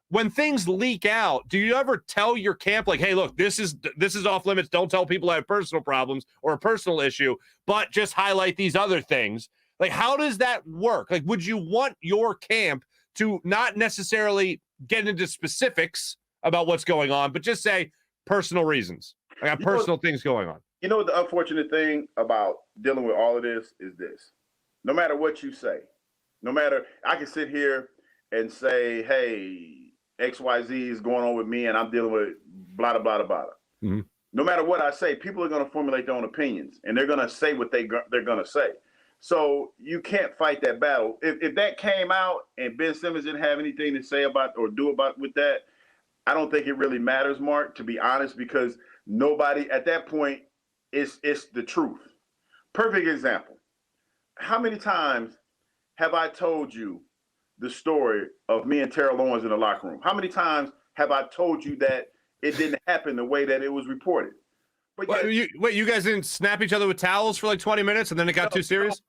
Speaker 1: when things leak out, do you ever tell your camp, like, hey, look, this is off limits. Don't tell people I have personal problems or a personal issue, but just highlight these other things? Like, how does that work? Like, would you want your camp to not necessarily get into specifics about what's going on, but just say personal reasons? I got personal things going on.
Speaker 9: You know, the unfortunate thing about dealing with all of this is this. No matter what you say, I can sit here and say, hey, XYZ is going on with me and I'm dealing with blah, blah, blah, blah. No matter what I say, people are going to formulate their own opinions, and they're going to say what they're going to say. So you can't fight that battle. If that came out and Ben Simmons didn't have anything to say about or do about with that, I don't think it really matters, Mark, to be honest, because nobody at that point, it's the truth. Perfect example. How many times have I told you the story of me and Terrell Owens in the locker room? How many times have I told you that it didn't happen the way that it was reported? But
Speaker 1: you guys didn't snap each other with towels for like 20 minutes and then it got too serious?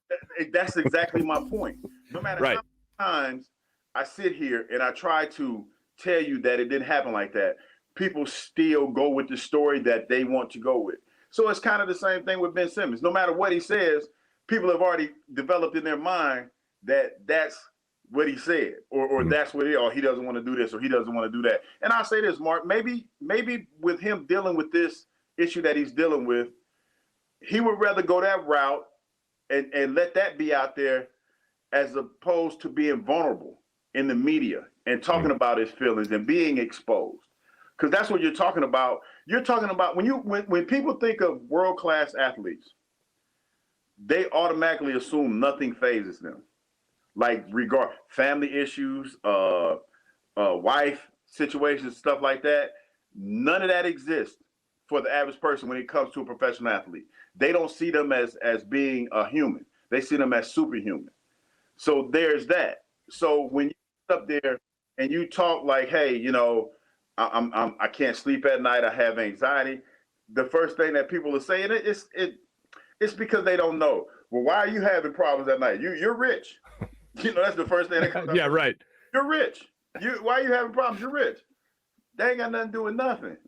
Speaker 9: That's exactly my point. No matter how many times I sit here and I try to tell you that it didn't happen like that, people still go with the story that they want to go with. So it's kind of the same thing with Ben Simmons. No matter what he says, people have already developed in their mind that that's what he said, or that's what he doesn't want to do this, or he doesn't want to do that. And I'll say this, Mark, maybe with him dealing with this issue that he's dealing with, he would rather go that route and let that be out there as opposed to being vulnerable in the media and talking about his feelings and being exposed. Because that's what you're talking about. You're talking about when people think of world-class athletes, they automatically assume nothing phases them. Like family issues, wife situations, stuff like that. None of that exists for the average person when it comes to a professional athlete. They don't see them as being a human. They see them as superhuman. So there's that. So when you sit up there and you talk like, hey, I can't sleep at night, I have anxiety, the first thing that people are saying it's because they don't know. Well, why are you having problems at night? You're rich. That's the first thing that comes up.
Speaker 1: Yeah, right.
Speaker 9: You're rich. Why are you having problems? You're rich. They ain't got nothing to do with nothing.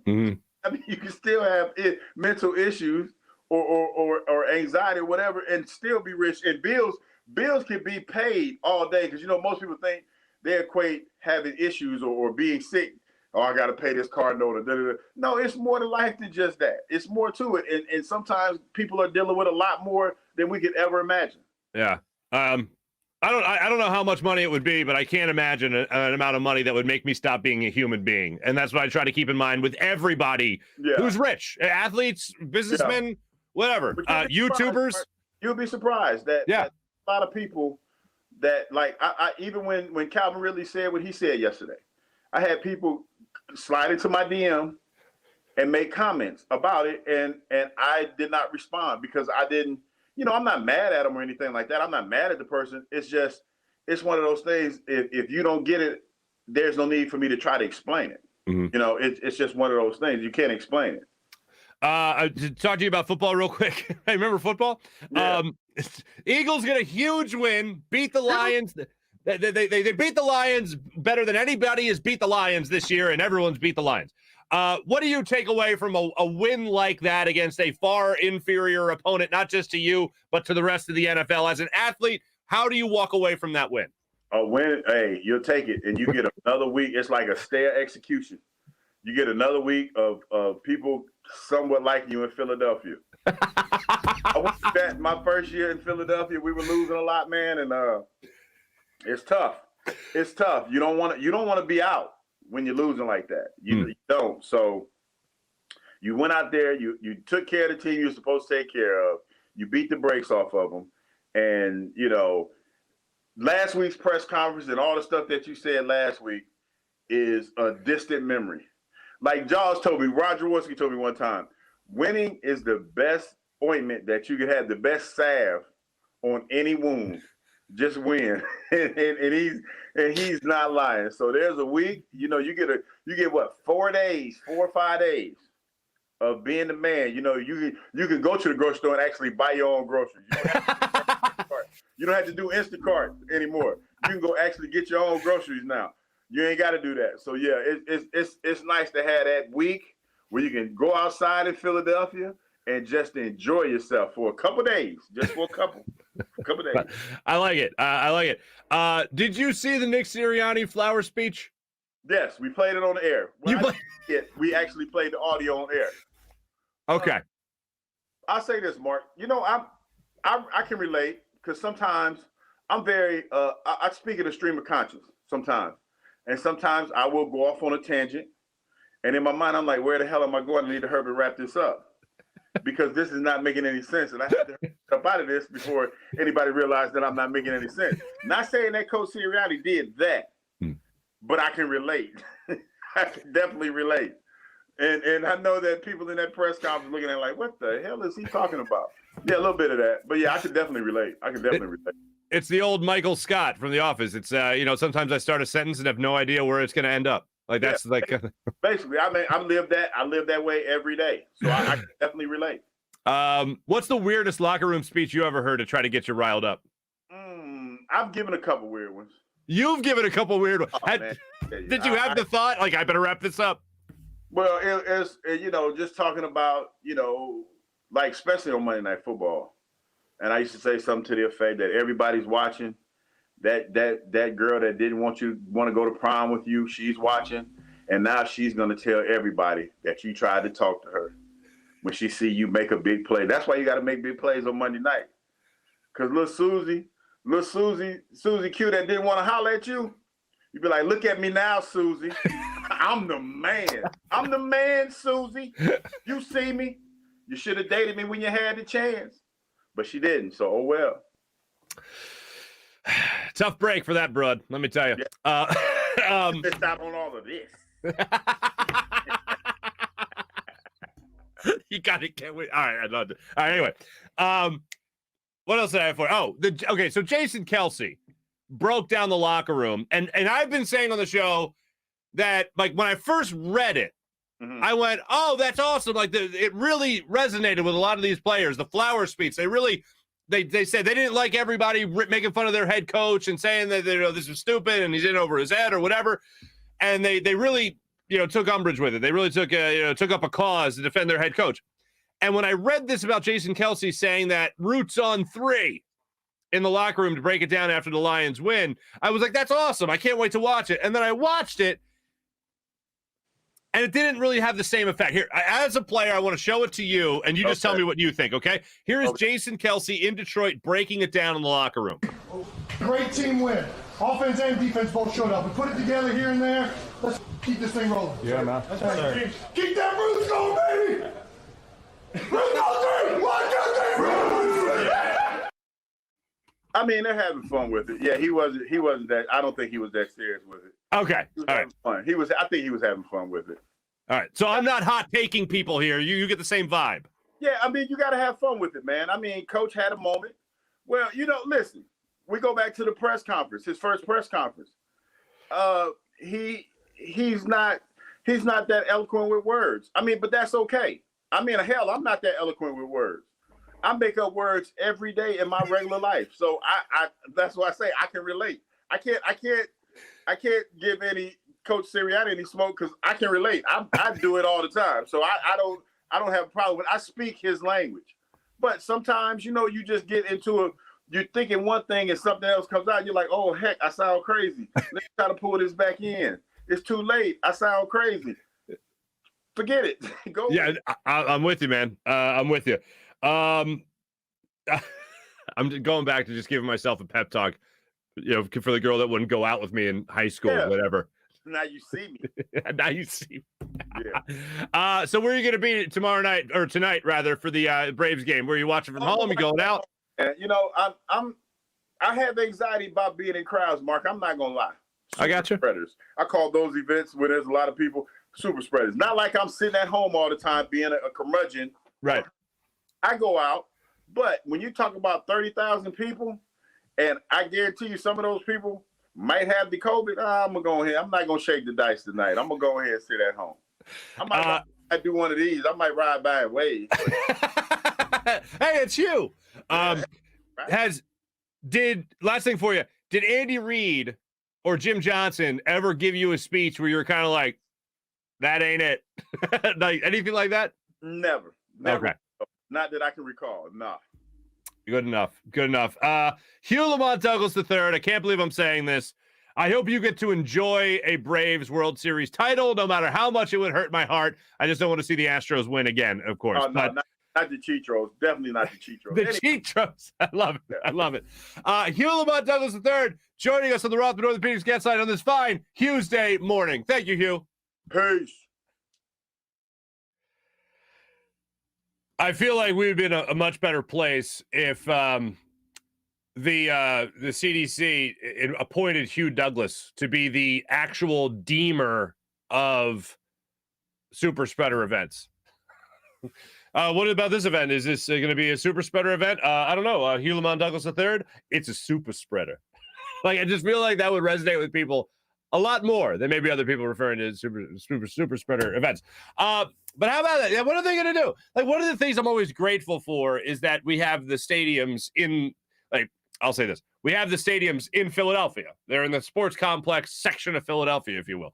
Speaker 9: I mean, you can still have mental issues or anxiety or whatever and still be rich. And bills can be paid all day because, most people think they equate having issues or being sick. Oh, I got to pay this car note. No, it's more to life than just that. It's more to it. And sometimes people are dealing with a lot more than we could ever imagine.
Speaker 1: Yeah. I don't know how much money it would be, but I can't imagine an amount of money that would make me stop being a human being. And that's what I try to keep in mind with everybody who's rich, athletes, businessmen, whatever, YouTubers.
Speaker 9: You'll be surprised that a lot of people that I even when Calvin Ridley said what he said yesterday, I had people slide into my DM and make comments about it, and I did not respond because I didn't. I'm not mad at them or anything like that. I'm not mad at the person. It's just it's one of those things. If you don't get it, there's no need for me to try to explain it. It's just one of those things. You can't explain it.
Speaker 1: To talk to you about football real quick. Hey, remember football?
Speaker 9: Yeah.
Speaker 1: Eagles get a huge win, beat the Lions. They beat the Lions better than anybody has beat the Lions this year, and everyone's beat the Lions. What do you take away from a win like that against a far inferior opponent, not just to you, but to the rest of the NFL? As an athlete, how do you walk away from that win?
Speaker 9: A win, hey, you'll take it, and you get another week. It's like a stare execution. You get another week of people somewhat like you in Philadelphia. I went to that my first year in Philadelphia. We were losing a lot, man, and it's tough. It's tough. You don't want to be out when you're losing like that. You don't. So you went out there. You took care of the team you're supposed to take care of. You beat the brakes off of them, and last week's press conference and all the stuff that you said last week is a distant memory. Like Jaws told me, Roger Worski told me one time, winning is the best ointment that you can have, the best salve on any wound. Just win, and he's not lying. So there's a week, you get what 4 or 5 days of being the man. You can go to the grocery store and actually buy your own groceries. You don't have to do Instacart anymore. You can go actually get your own groceries now. You ain't got to do that. So yeah, it's nice to have that week where you can go outside in Philadelphia and just enjoy yourself for a couple days, just for a couple days.
Speaker 1: I like it. I like it. Did you see the Nick Sirianni flower speech?
Speaker 9: Yes, we played it on the air. We actually played the audio on air.
Speaker 1: Okay.
Speaker 9: I'll say this, Mark. I can relate because sometimes I'm very I speak in a stream of conscience sometimes. And sometimes I will go off on a tangent. And in my mind, I'm like, where the hell am I going? I need to hurry wrap this up. Because this is not making any sense. And I have to get up out of this before anybody realizes that I'm not making any sense. Not saying that Coach Sirianni did that, but I can relate. I can definitely relate. And I know that people in that press conference looking at it like, what the hell is he talking about? Yeah, a little bit of that. But yeah, I can definitely relate.
Speaker 1: It's the old Michael Scott from The Office. It's sometimes I start a sentence and have no idea where it's going to end up. Like that's
Speaker 9: basically. I mean, I live that way every day, so I can definitely relate.
Speaker 1: What's the weirdest locker room speech you ever heard to try to get you riled up?
Speaker 9: I've given a couple weird ones.
Speaker 1: You've given a couple weird ones. Did you have the thought like I better wrap this up?
Speaker 9: Well, it's just talking about like especially on Monday Night Football. And I used to say something to the effect that everybody's watching. That girl that didn't want to go to prom with you, she's watching. And now she's going to tell everybody that you tried to talk to her when she see you make a big play. That's why you got to make big plays on Monday night. Because little Susie Q that didn't want to holler at you, you be like, look at me now, Susie. I'm the man. I'm the man, Susie. You see me. You should have dated me when you had the chance. But she didn't, so oh well.
Speaker 1: Tough break for that, broad. Let me tell you.
Speaker 9: Yeah. Stop on all of this.
Speaker 1: You got it. Can't wait. All right, I loved it. All right, anyway. What else did I have for you? So Jason Kelce broke down the locker room, and I've been saying on the show that like when I first read it, I went, oh, that's awesome. Like it really resonated with a lot of these players. The flower speech, they said they didn't like everybody making fun of their head coach and saying that this is stupid and he's in over his head or whatever. And they really took umbrage with it. They really took up a cause to defend their head coach. And when I read this about Jason Kelce saying that roots on 3 in the locker room to break it down after the Lions win, I was like, that's awesome. I can't wait to watch it. And then I watched it. And it didn't really have the same effect. Here, as a player, I want to show it to you, and you just tell me what you think, okay? Here is Jason Kelce in Detroit breaking it down in the locker room.
Speaker 3: Great team win. Offense and defense both showed up. We put it together here and there. Let's keep this thing rolling.
Speaker 10: Yeah, man.
Speaker 3: Keep that roots going, baby! Roots on 3! 1, 2, 3, roots!
Speaker 9: I mean, they're having fun with it. Yeah, he wasn't that. I don't think he was that serious with it.
Speaker 1: Okay, all right.
Speaker 9: Fun. I think he was having fun with it.
Speaker 1: All right. So I'm not hot taking people here. You get the same vibe.
Speaker 9: Yeah, I mean, you got to have fun with it, man. I mean, Coach had a moment. Well, listen, we go back to the press conference, his first press conference. He's not that eloquent with words. I mean, but that's okay. I mean, hell, I'm not that eloquent with words. I make up words every day in my regular life. So I that's why I say I can relate. I can't give any Coach Sirianni any smoke because I can relate. I do it all the time. So I don't have a problem with I speak his language. But sometimes, you just get into you're thinking one thing and something else comes out. You're like, oh, heck, I sound crazy. Let's try to pull this back in. It's too late. I sound crazy. Forget it. Go.
Speaker 1: Yeah, I'm with you, man. I'm with you. I'm going back to just giving myself a pep talk, for the girl that wouldn't go out with me in high school, whatever.
Speaker 9: Now you see me.
Speaker 1: Now you see me.
Speaker 9: Yeah.
Speaker 1: So where are you going to be tomorrow night, or tonight rather, for the Braves game? Where are you watching from home? You going out?
Speaker 9: I have anxiety about being in crowds, Mark. I'm not gonna lie.
Speaker 1: I got you.
Speaker 9: Spreaders. I call those events where there's a lot of people super spreaders. Not like I'm sitting at home all the time being a curmudgeon.
Speaker 1: Right.
Speaker 9: I go out, but when you talk about 30,000 people, and I guarantee you some of those people might have the COVID, I'm gonna go ahead. I'm not gonna shake the dice tonight. I'm gonna go ahead and sit at home. I might do one of these. I might ride by and wave.
Speaker 1: Hey, it's Hugh. Last thing for you, did Andy Reid or Jim Johnson ever give you a speech where you were kind of like, that ain't it? Like anything like that?
Speaker 9: Never.
Speaker 1: Okay.
Speaker 9: Not that I can recall. No.
Speaker 1: Good enough. Hugh Lamont Douglas III. I can't believe I'm saying this. I hope you get to enjoy a Braves World Series title, no matter how much it would hurt my heart. I just don't want to see the Astros win again, of course.
Speaker 9: Oh, no, not the Cheetros. Definitely not the Cheetros.
Speaker 1: The Cheetros. I love it. Hugh Lamont Douglas III joining us on the Rothman Orthopaedics guest line on this fine Tuesday morning. Thank you, Hugh.
Speaker 9: Peace.
Speaker 1: I feel like we would be in a much better place if the CDC appointed Hugh Douglas to be the actual deemer of super spreader events. What about this event? Is this going to be a super spreader event? I don't know. Hugh Lamont Douglas III, it's a super spreader. Like, I just feel like that would resonate with people a lot more than maybe other people referring to super spreader events. But how about that? Yeah, what are they going to do? Like, one of the things I'm always grateful for is that we have the stadiums in, like, I'll say this. We have the stadiums in Philadelphia. They're in the sports complex section of Philadelphia, if you will.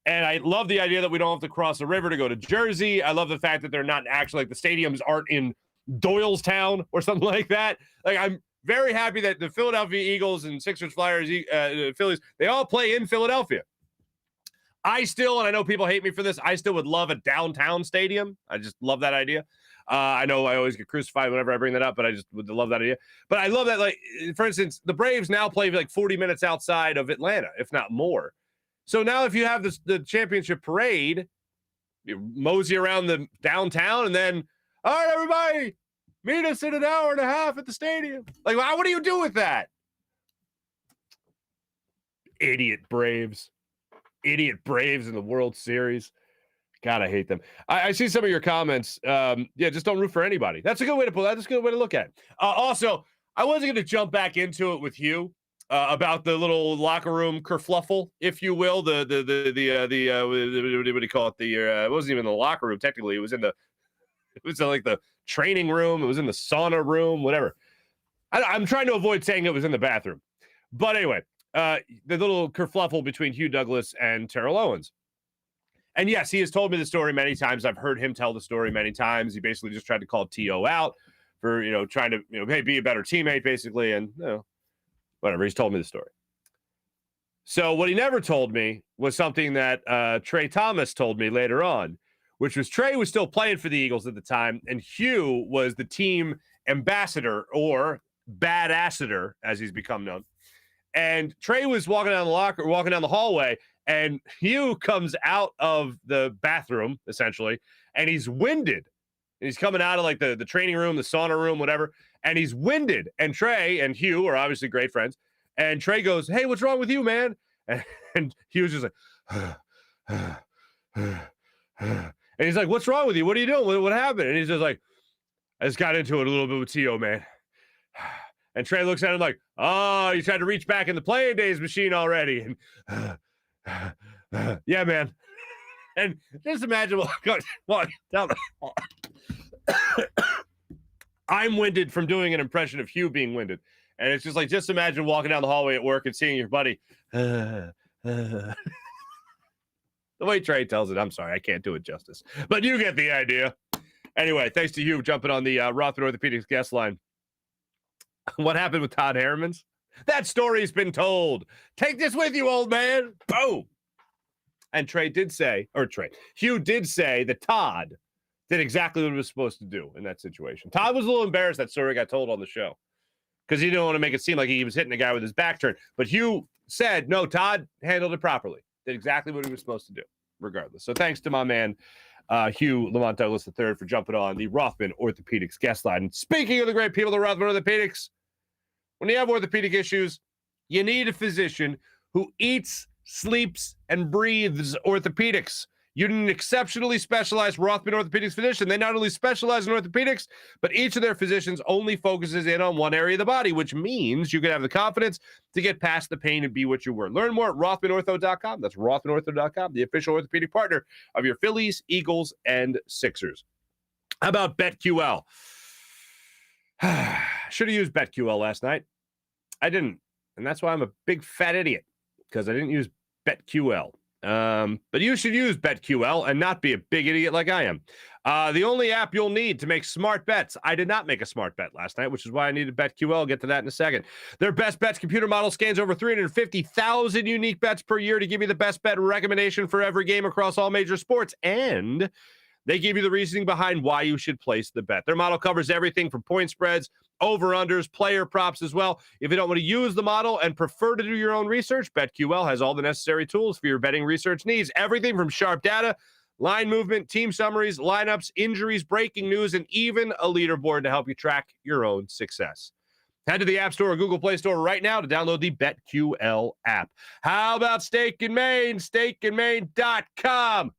Speaker 1: And I love the idea that we don't have to cross the river to go to Jersey. I love the fact that they're not actually, like, the stadiums aren't in Doylestown or something like that. Like, I'm very happy that the Philadelphia Eagles and Sixers, Flyers, Phillies, they all play in Philadelphia. I know people hate me for this, I still would love a downtown stadium. I just love that idea. I know I always get crucified whenever I bring that up, but I just would love that idea. But I love that, like, for instance, the Braves now play like 40 minutes outside of Atlanta, if not more. So now if you have the championship parade, you mosey around the downtown and then, all right, everybody, meet us in an hour and a half at the stadium. Like, what do you do with that? Idiot Braves in the World Series. God, I hate them. I see some of your comments. Just don't root for anybody. That's a good way to put that. That's a good way to look at it. Also, I wasn't going to jump back into it with Hugh about the little locker room kerfluffle, if you will. The what do you call it? It wasn't even the locker room technically. It was like the training room. It was in the sauna room. Whatever. I'm trying to avoid saying it was in the bathroom. But anyway, the little kerfluffle between Hugh Douglas and Terrell Owens. And yes, he has told me the story many times. I've heard him tell the story many times. He basically just tried to call T.O. out for, trying to, hey, be a better teammate, basically. And, whatever. He's told me the story. So what he never told me was something that Trey Thomas told me later on, which was Trey was still playing for the Eagles at the time, and Hugh was the team ambassador, or badassador, as he's become known. And Trey was walking down the hallway, and Hugh comes out of the bathroom, essentially, and he's winded. And he's coming out of like the training room, the sauna room, whatever, and he's winded. And Trey and Hugh are obviously great friends. And Trey goes, hey, what's wrong with you, man? And Hugh's just like, And he's like, what's wrong with you? What are you doing? What happened? And he's just like, I just got into it a little bit with T.O., man. And Trey looks at him like, oh, you tried to reach back in the playing days machine already. And yeah, man. And just imagine walking down the I'm winded from doing an impression of Hugh being winded. And it's just like, just imagine walking down the hallway at work and seeing your buddy. The way Trey tells it, I'm sorry, I can't do it justice. But you get the idea. Anyway, thanks to Hugh jumping on the Rothman Orthopaedics guest line. What happened with Todd Harriman's? That story's been told. Take this with you, old man. Boom. And Hugh did say that Todd did exactly what he was supposed to do in that situation. Todd was a little embarrassed that story got told on the show because he didn't want to make it seem like he was hitting a guy with his back turned. But Hugh said, no, Todd handled it properly. Did exactly what he was supposed to do, regardless. So thanks to my man, Hugh Lamont Douglas III, for jumping on the Rothman Orthopaedics guest line. And speaking of the great people at Rothman Orthopaedics, when you have orthopedic issues, you need a physician who eats, sleeps, and breathes orthopedics. You need an exceptionally specialized Rothman Orthopaedics physician. They not only specialize in orthopedics, but each of their physicians only focuses in on one area of the body, which means you can have the confidence to get past the pain and be what you were. Learn more at RothmanOrtho.com. That's RothmanOrtho.com, the official orthopedic partner of your Phillies, Eagles, and Sixers. How about BetQL? Should have used BetQL last night. I didn't. And that's why I'm a big fat idiot, because I didn't use BetQL. But you should use BetQL and not be a big idiot like I am. The only app you'll need to make smart bets. I did not make a smart bet last night, which is why I needed BetQL. I'll get to that in a second. Their best bets computer model scans over 350,000 unique bets per year to give you the best bet recommendation for every game across all major sports. And they give you the reasoning behind why you should place the bet. Their model covers everything from point spreads, over-unders, player props as well. If you don't want to use the model and prefer to do your own research, BetQL has all the necessary tools for your betting research needs. Everything from sharp data, line movement, team summaries, lineups, injuries, breaking news, and even a leaderboard to help you track your own success. Head to the App Store or Google Play Store right now to download the BetQL app. How about Steak and Maine? SteakandMaine.com.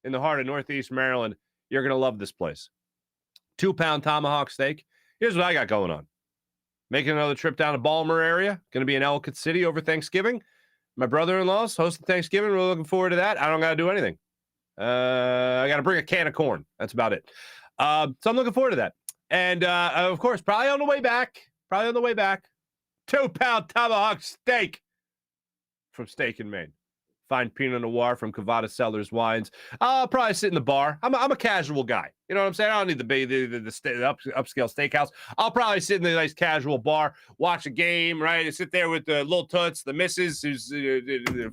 Speaker 1: In the heart of Northeast Maryland. You're going to love this place. 2-pound tomahawk steak. Here's what I got going on. Making another trip down to Baltimore area. Going to be in Ellicott City over Thanksgiving. My brother-in-law's hosting Thanksgiving. We're looking forward to that. I don't got to do anything. I got to bring a can of corn. That's about it. So I'm looking forward to that. And, of course, probably on the way back. 2-pound tomahawk steak from Steak and Maine. Fine Pinot Noir from Cavada Cellars Wines. I'll probably sit in the bar. I'm a casual guy. You know what I'm saying? I don't need the upscale steakhouse. I'll probably sit in the nice casual bar, watch a game, right? And sit there with the little toots, the missus, who's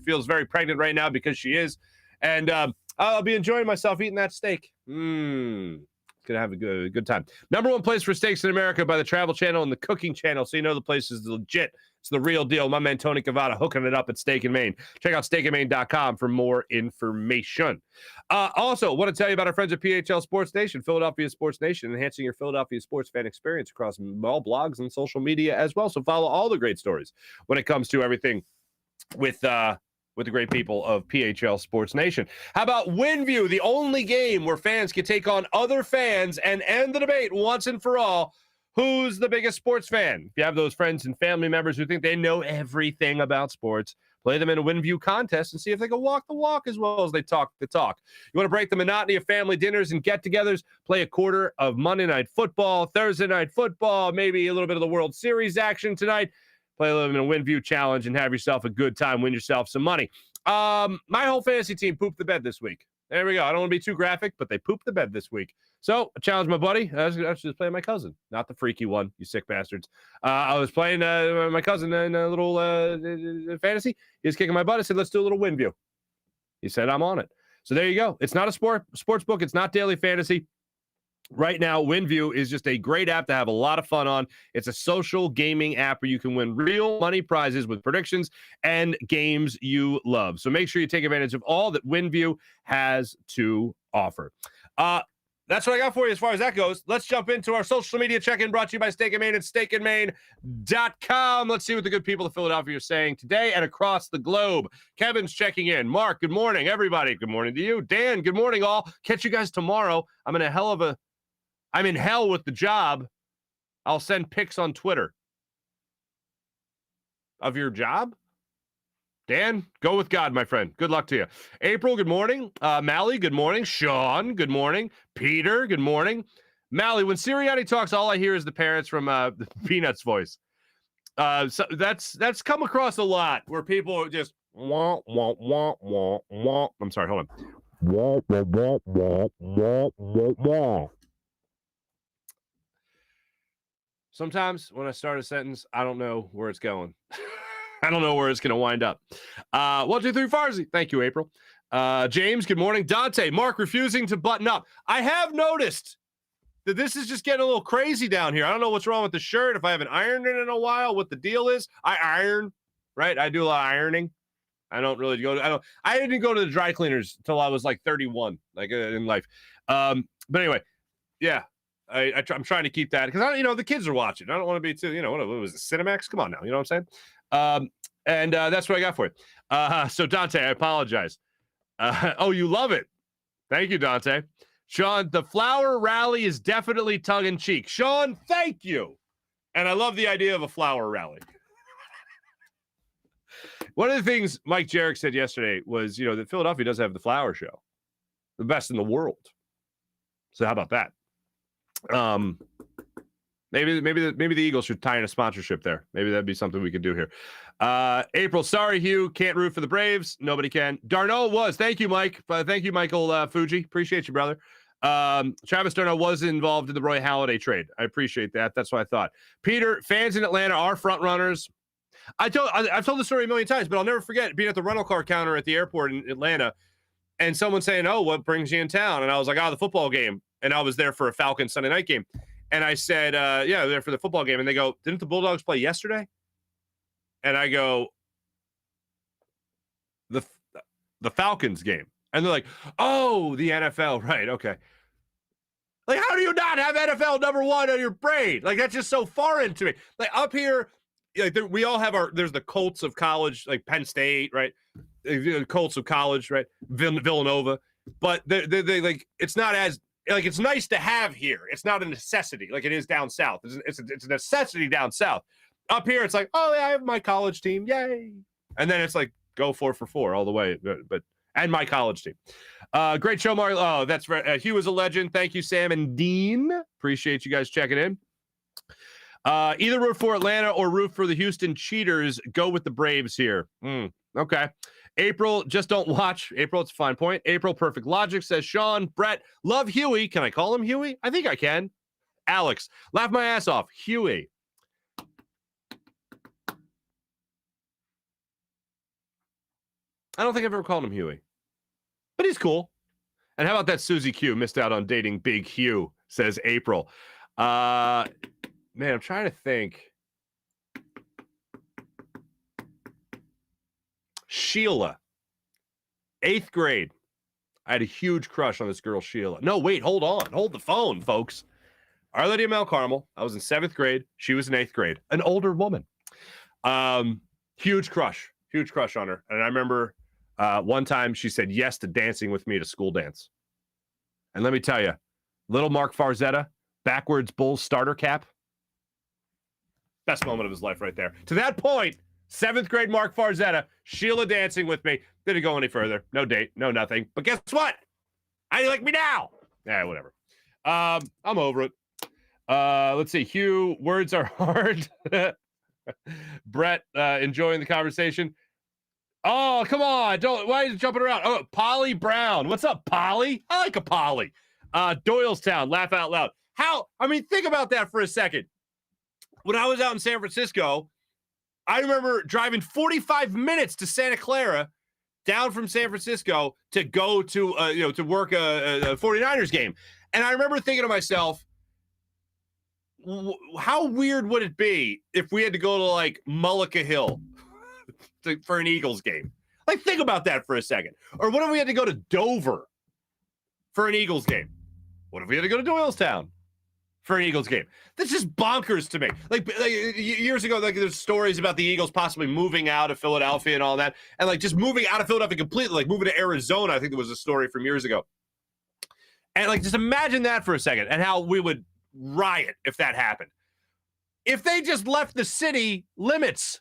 Speaker 1: feels very pregnant right now because she is. And I'll be enjoying myself eating that steak. Gonna have a good time. Number one place for steaks in America by the Travel Channel and the Cooking Channel, so you know the place is legit. It's the real deal. My man Tony Cavada hooking it up at Steak and Maine. Check out steakandmaine.com for more information. Also, want to tell you about our friends at PHL Sports Nation, Philadelphia Sports Nation, enhancing your Philadelphia sports fan experience across all blogs and social media as well. So follow all the great stories when it comes to everything with the great people of PHL Sports Nation. How about WinView, the only game where fans can take on other fans and end the debate once and for all? Who's the biggest sports fan? If you have those friends and family members who think they know everything about sports, play them in a WinView contest and see if they can walk the walk as well as they talk the talk. You want to break the monotony of family dinners and get-togethers? Play a quarter of Monday Night Football, Thursday Night Football, maybe a little bit of the World Series action tonight. Play a little bit of a WinView challenge and have yourself a good time. Win yourself some money. My whole fantasy team pooped the bed this week. There we go. I don't want to be too graphic, but they pooped the bed this week. So I challenged my buddy. I was just playing my cousin, not the freaky one, you sick bastards. I was playing my cousin in a little fantasy. He was kicking my butt. I said, let's do a little WinView. He said, I'm on it. So there you go. It's not a sports book. It's not daily fantasy. Right now, WinView is just a great app to have a lot of fun on. It's a social gaming app where you can win real money prizes with predictions and games you love. So make sure you take advantage of all that WinView has to offer. that's what I got for you as far as that goes. Let's jump into our social media check-in brought to you by Steak and Maine and steakandmaine.com. Let's see what the good people of Philadelphia are saying today and across the globe. Kevin's checking in. Mark, good morning, everybody. Good morning to you. Dan, good morning, all. Catch you guys tomorrow. I'm in hell with the job. I'll send pics on Twitter. Of your job? Dan, go with God, my friend. Good luck to you. April, good morning. Mally, good morning. Sean, good morning. Peter, good morning. Mally, when Sirianni talks, all I hear is the parents from the Peanuts voice. So that's come across a lot where people are just wah, wah, wah, wah, wah. I'm sorry, hold on. Wah, wah, wah, wah, wah, wah, wah. Sometimes when I start a sentence, I don't know where it's going. I don't know where it's going to wind up. 1, 2, 3, Farzy. Thank you, April. James, good morning. Dante, Mark refusing to button up. I have noticed that this is just getting a little crazy down here. I don't know what's wrong with the shirt. If I haven't ironed it in a while, what the deal is. I iron, right? I do a lot of ironing. I don't really go to, I didn't go to the dry cleaners until I was like 31, like in life. But anyway, yeah. I'm trying to keep that because the kids are watching. I don't want to be too, what was it, Cinemax? Come on now, you know what I'm saying? And that's what I got for you. So Dante, I apologize. Oh, you love it. Thank you, Dante. Sean, the flower rally is definitely tongue in cheek. Sean, thank you. And I love the idea of a flower rally. One of the things Mike Jarek said yesterday was, that Philadelphia does have the flower show, the best in the world. So how about that? Maybe the Eagles should tie in a sponsorship there. Maybe that'd be something we could do here. April, sorry, Hugh, can't root for the Braves. Nobody can. Darno was. Thank you, Mike. Thank you, Michael Fuji. Appreciate you, brother. Travis Darno was involved in the Roy Halladay trade. I appreciate that. That's what I thought. Peter, fans in Atlanta are front runners. I've told the story a million times, but I'll never forget being at the rental car counter at the airport in Atlanta and someone saying, "Oh, what brings you in town?" And I was like, the football game. And I was there for a Falcons Sunday night game. And I said, yeah, there for the football game. And they go, didn't the Bulldogs play yesterday? And I go, the Falcons game. And they're like, oh, the NFL. Right. Okay. Like, how do you not have NFL number one on your brain? Like, that's just so foreign to me. Like, up here, like, we all have there's the Colts of college, like Penn State, right? Colts of college, right? Villanova. But they like, it's not as, like, it's nice to have here. It's not a necessity like it is down south. It's a necessity down south. Up here, it's like, oh, yeah, I have my college team. Yay. And then it's like, go 4 for 4 all the way. But and my college team. Great show, Mark. Oh, that's right. Hugh is a legend. Thank you, Sam and Dean. Appreciate you guys checking in. Either root for Atlanta or root for the Houston Cheaters. Go with the Braves here. Okay. April, just don't watch. April, it's a fine point. April, perfect logic, says Sean. Brett, love Huey. Can I call him Huey? I think I can. Alex, laugh my ass off. Huey. I don't think I've ever called him Huey. But he's cool. And how about that Susie Q missed out on dating Big Hugh, says April. Man, I'm trying to think. Sheila, 8th grade. I had a huge crush on this girl, Sheila. No, wait, hold on. Hold the phone, folks. Our Lady of Mount Carmel. I was in 7th grade. She was in 8th grade. An older woman. Huge crush on her. And I remember one time she said yes to dancing with me at a school dance. And let me tell you, little Marc Farzetta, backwards Bulls starter cap. Best moment of his life right there. To that point, 7th grade Marc Farzetta, Sheila dancing with me. Didn't go any further. No date, no nothing. But guess what? How do you like me now? Yeah, whatever. I'm over it. Let's see. Hugh, words are hard. Brett, enjoying the conversation. Oh, come on. Why are you jumping around? Oh, Polly Brown. What's up, Polly? I like a Polly. Doylestown, laugh out loud. Think about that for a second. When I was out in San Francisco, I remember driving 45 minutes to Santa Clara down from San Francisco to go to, to work a 49ers game. And I remember thinking to myself, how weird would it be if we had to go to like Mullica Hill for an Eagles game? Like, think about that for a second. Or what if we had to go to Dover for an Eagles game? What if we had to go to Doylestown for an Eagles game? That's just bonkers to me. Like years ago, like there's stories about the Eagles possibly moving out of Philadelphia and all that, and like just moving out of Philadelphia completely, like moving to Arizona. I think there was a story from years ago. And like just imagine that for a second and how we would riot if that happened. If they just left the city limits,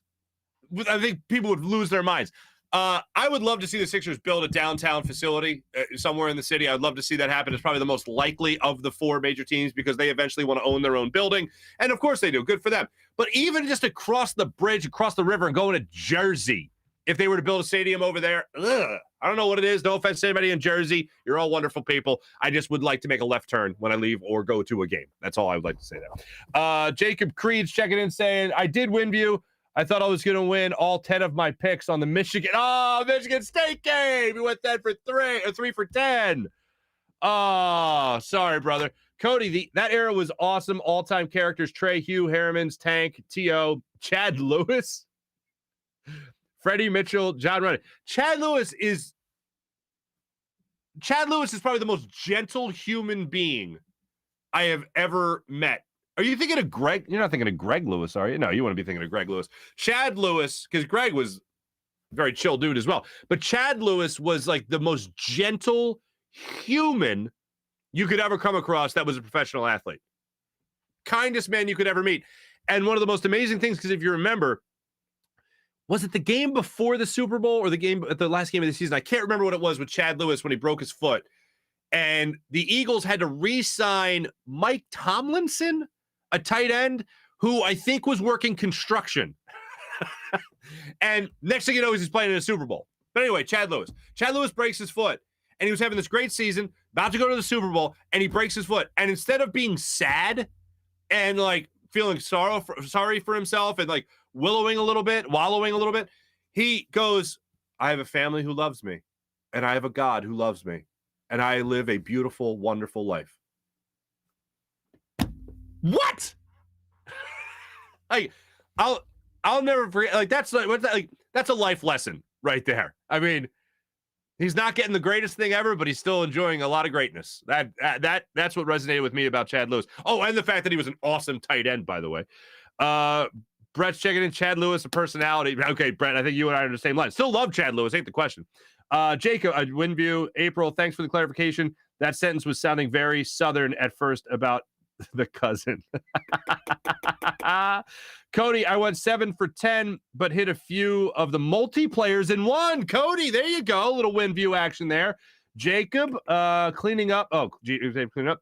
Speaker 1: I think people would lose their minds. I would love to see the Sixers build a downtown facility somewhere in the city. I'd love to see that happen. It's probably the most likely of the four major teams because they eventually want to own their own building. And of course they do. Good for them. But even just across the bridge, across the river and going to Jersey, if they were to build a stadium over there, I don't know what it is. No offense to anybody in Jersey. You're all wonderful people. I just would like to make a left turn when I leave or go to a game. That's all I would like to say there. Jacob Creed's checking in saying, I did Windview. I thought I was going to win all 10 of my picks on the Michigan State game. You went that for 3 for 10. Oh, sorry, brother. Cody, that era was awesome. All-time characters, Trey, Hugh, Harriman's, Tank, T.O., Chad Lewis, Freddie Mitchell, John Running. Chad Lewis is probably the most gentle human being I have ever met. Are you thinking of Greg? You're not thinking of Greg Lewis, are you? No, you want to be thinking of Greg Lewis. Chad Lewis, because Greg was a very chill dude as well. But Chad Lewis was like the most gentle human you could ever come across that was a professional athlete. Kindest man you could ever meet. And one of the most amazing things, because if you remember, was it the game before the Super Bowl or the last game of the season? I can't remember what it was with Chad Lewis when he broke his foot. And the Eagles had to re-sign Mike Tomlinson, a tight end who I think was working construction. And next thing you know, he's playing in a Super Bowl. But anyway, Chad Lewis. Chad Lewis breaks his foot, and he was having this great season, about to go to the Super Bowl, and he breaks his foot. And instead of being sad and like feeling sorry for himself and like wallowing a little bit, he goes, I have a family who loves me, and I have a God who loves me, and I live a beautiful, wonderful life. What? Like, I'll never forget. Like, that's a life lesson right there. I mean, he's not getting the greatest thing ever, but he's still enjoying a lot of greatness. That's what resonated with me about Chad Lewis. Oh, and the fact that he was an awesome tight end, by the way. Brett's checking in. Chad Lewis, a personality. Okay, Brett, I think you and I are on the same line. Still love Chad Lewis. Ain't the question. Jacob, Windview, April, thanks for the clarification. That sentence was sounding very Southern at first about the cousin. Cody, I went 7 for 10, but hit a few of the multiplayers in one. Cody, there you go. A little Windview action there. Jacob, cleaning up. Oh, cleaning up.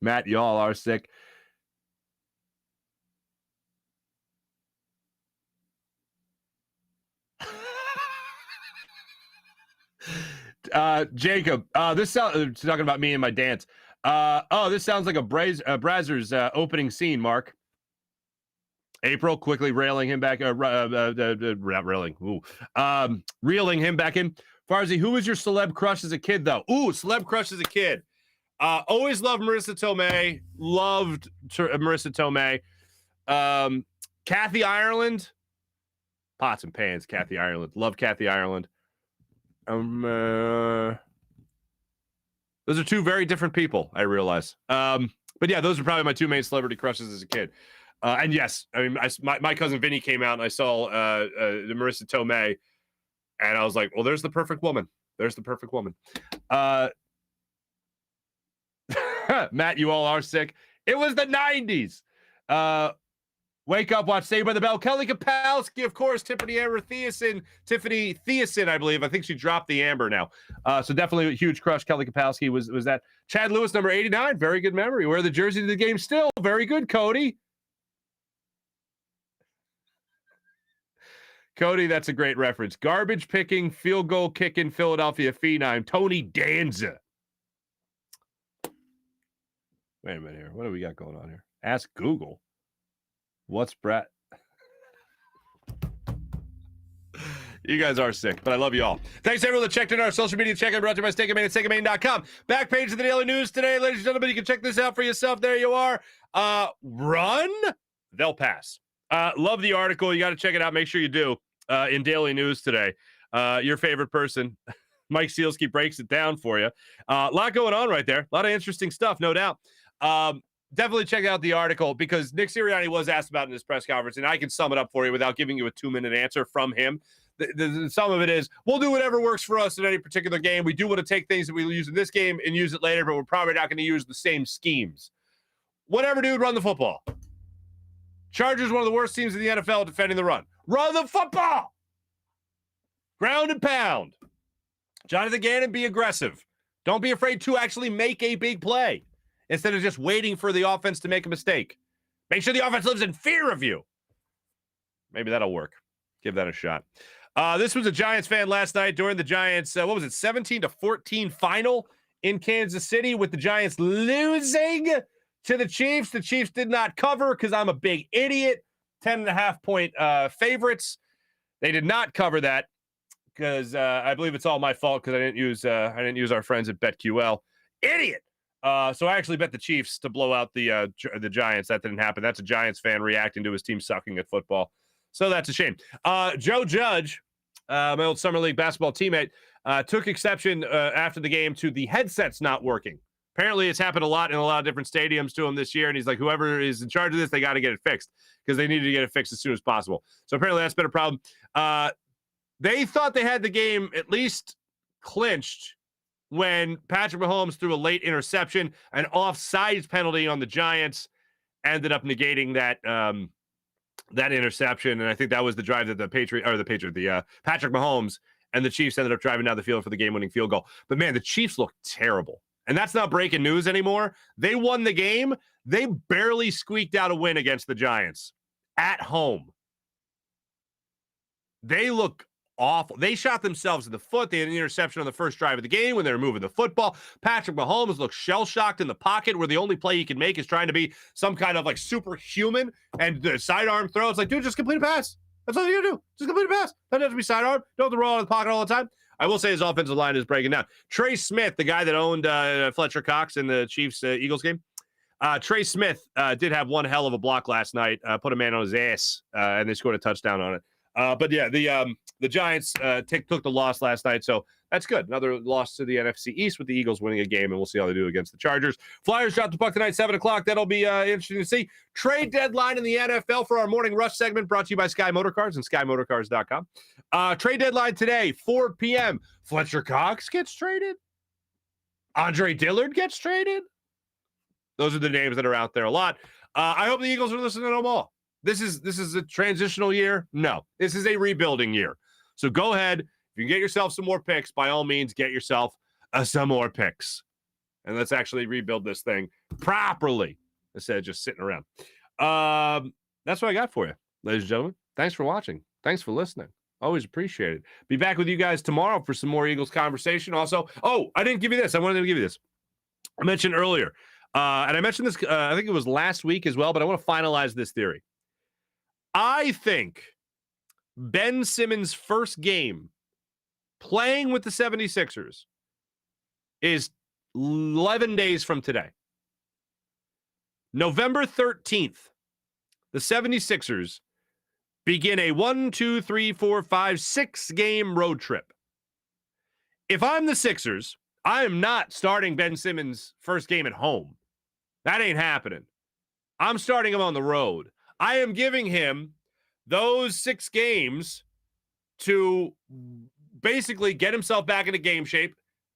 Speaker 1: Matt, y'all are sick. Jacob, this sounds talking about me and my dance. This sounds like a Brazzers opening scene, Marc. April quickly reeling him back in. Farzy, who was your celeb crush as a kid, though? Ooh, celeb crush as a kid. Always loved Marissa Tomei. Loved Marissa Tomei. Kathy Ireland. Pots and pans, Kathy Ireland. Love Kathy Ireland. Those are two very different people, I realize. But yeah, those are probably my two main celebrity crushes as a kid. And yes, I mean, my cousin Vinny came out and I saw the Marissa Tomei, and I was like, well, there's the perfect woman. There's the perfect woman. Matt, you all are sick. It was the 90s. Wake Up, watch Saved by the Bell. Kelly Kapowski, of course. Tiffany Thiessen, I believe. I think she dropped the amber now. So definitely a huge crush. Kelly Kapowski was that. Chad Lewis, number 89. Very good memory. Wear the jersey to the game still. Very good, Cody. Cody, that's a great reference. Garbage picking, field goal kicking, Philadelphia phenom, Tony Danza. Wait a minute here. What do we got going on here? Ask Google. What's Brett? You guys are sick, but I love you all. Thanks everyone that checked in our social media check-in brought to you by StakeMain at StakeMain.com. Back page of the Daily News today, ladies and gentlemen. You can check this out for yourself. There you are. Run, they'll pass. Love the article. You got to check it out. Make sure you do. in daily news today. Your favorite person, Mike Sealski, breaks it down for you. A lot going on right there. A lot of interesting stuff, no doubt. Definitely check out the article because Nick Sirianni was asked about it in his press conference, and I can sum it up for you without giving you a 2-minute answer from him. Some of it is, we'll do whatever works for us in any particular game. We do want to take things that we use in this game and use it later, but we're probably not going to use the same schemes. Whatever, dude, run the football. Chargers, one of the worst teams in the NFL defending the run. Run the football! Ground and pound. Jonathan Gannon, be aggressive. Don't be afraid to actually make a big play instead of just waiting for the offense to make a mistake. Make sure the offense lives in fear of you. Maybe that'll work. Give that a shot. This was a Giants fan last night during the Giants, 17-14 final in Kansas City with the Giants losing to the Chiefs. The Chiefs did not cover because I'm a big idiot. 10.5-point favorites. They did not cover that because I believe it's all my fault because I didn't use our friends at BetQL. Idiot. So I actually bet the Chiefs to blow out the Giants. That didn't happen. That's a Giants fan reacting to his team sucking at football. So that's a shame. Joe Judge, my old summer league basketball teammate, took exception after the game to the headsets not working. Apparently, it's happened a lot in a lot of different stadiums to him this year, and he's like, whoever is in charge of this, they got to get it fixed because they needed to get it fixed as soon as possible. So apparently that's been a problem. They thought they had the game at least clinched when Patrick Mahomes threw a late interception, an offsides penalty on the Giants, ended up negating that that interception, and I think that was the drive that the Patrick Mahomes and the Chiefs ended up driving down the field for the game-winning field goal. But man, the Chiefs look terrible. And that's not breaking news anymore. They won the game. They barely squeaked out a win against the Giants at home. They look awful. They shot themselves in the foot. They had an interception on the first drive of the game when they were moving the football. Patrick Mahomes looks shell-shocked in the pocket where the only play he can make is trying to be some kind of like superhuman and the sidearm throw. It's like, dude, just complete a pass. That's all you gotta do. Just complete a pass. Doesn't have to be sidearm. Don't have to roll out of the pocket all the time. I will say his offensive line is breaking down. Trey Smith, the guy that owned Fletcher Cox in the Chiefs-Eagles game, Trey Smith did have one hell of a block last night, put a man on his ass, and they scored a touchdown on it. But yeah, the Giants took the loss last night, so that's good. Another loss to the NFC East with the Eagles winning a game, and we'll see how they do against the Chargers. Flyers drop the puck tonight, 7 o'clock. That'll be interesting to see. Trade deadline in the NFL for our Morning Rush segment brought to you by Sky Motorcars and SkyMotorcars.com. Trade deadline today, 4 p.m. Fletcher Cox gets traded. Andre Dillard gets traded. Those are the names that are out there a lot. I hope the Eagles are listening to them all. This is a transitional year. No, this is a rebuilding year. So go ahead. If you can get yourself some more picks, by all means, get yourself some more picks. And let's actually rebuild this thing properly instead of just sitting around. That's what I got for you, ladies and gentlemen. Thanks for watching. Thanks for listening. Always appreciate it. Be back with you guys tomorrow for some more Eagles conversation. Also, I didn't give you this. I wanted to give you this. I mentioned earlier, and I mentioned this, I think it was last week as well, but I want to finalize this theory. I think Ben Simmons' first game playing with the 76ers is 11 days from today. November 13th, the 76ers begin a 6-game road trip. If I'm the Sixers, I am not starting Ben Simmons' first game at home. That ain't happening. I'm starting him on the road. I am giving him those 6 games to basically get himself back into game shape,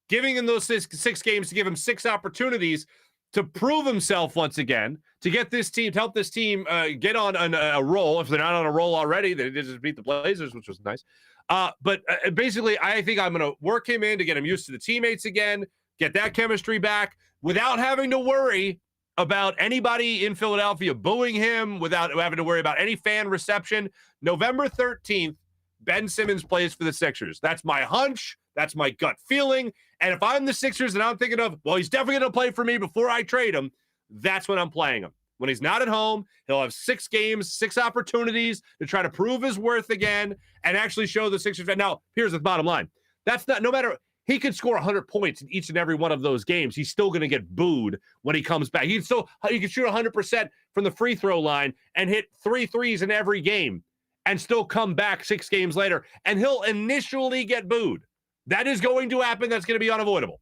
Speaker 1: giving him those six games to give him 6 opportunities to prove himself once again, to get this team, to help this team get on a roll. If they're not on a roll already, they just beat the Blazers, which was nice. But basically, I think I'm going to work him in to get him used to the teammates again, get that chemistry back without having to worry about anybody in Philadelphia booing him, without having to worry about any fan reception. November 13th, Ben Simmons plays for the Sixers. That's my hunch. That's my gut feeling. And if I'm the Sixers and I'm thinking of, well, he's definitely going to play for me before I trade him, that's when I'm playing him. When he's not at home, he'll have 6 games, 6 opportunities to try to prove his worth again and actually show the Sixers. Now, here's the bottom line. That's not, no matter, he could score 100 points in each and every one of those games. He's still going to get booed when he comes back. He can shoot 100% from the free throw line and hit 3 threes in every game. and still come back 6 games later, and he'll initially get booed. That is going to happen. That's going to be unavoidable.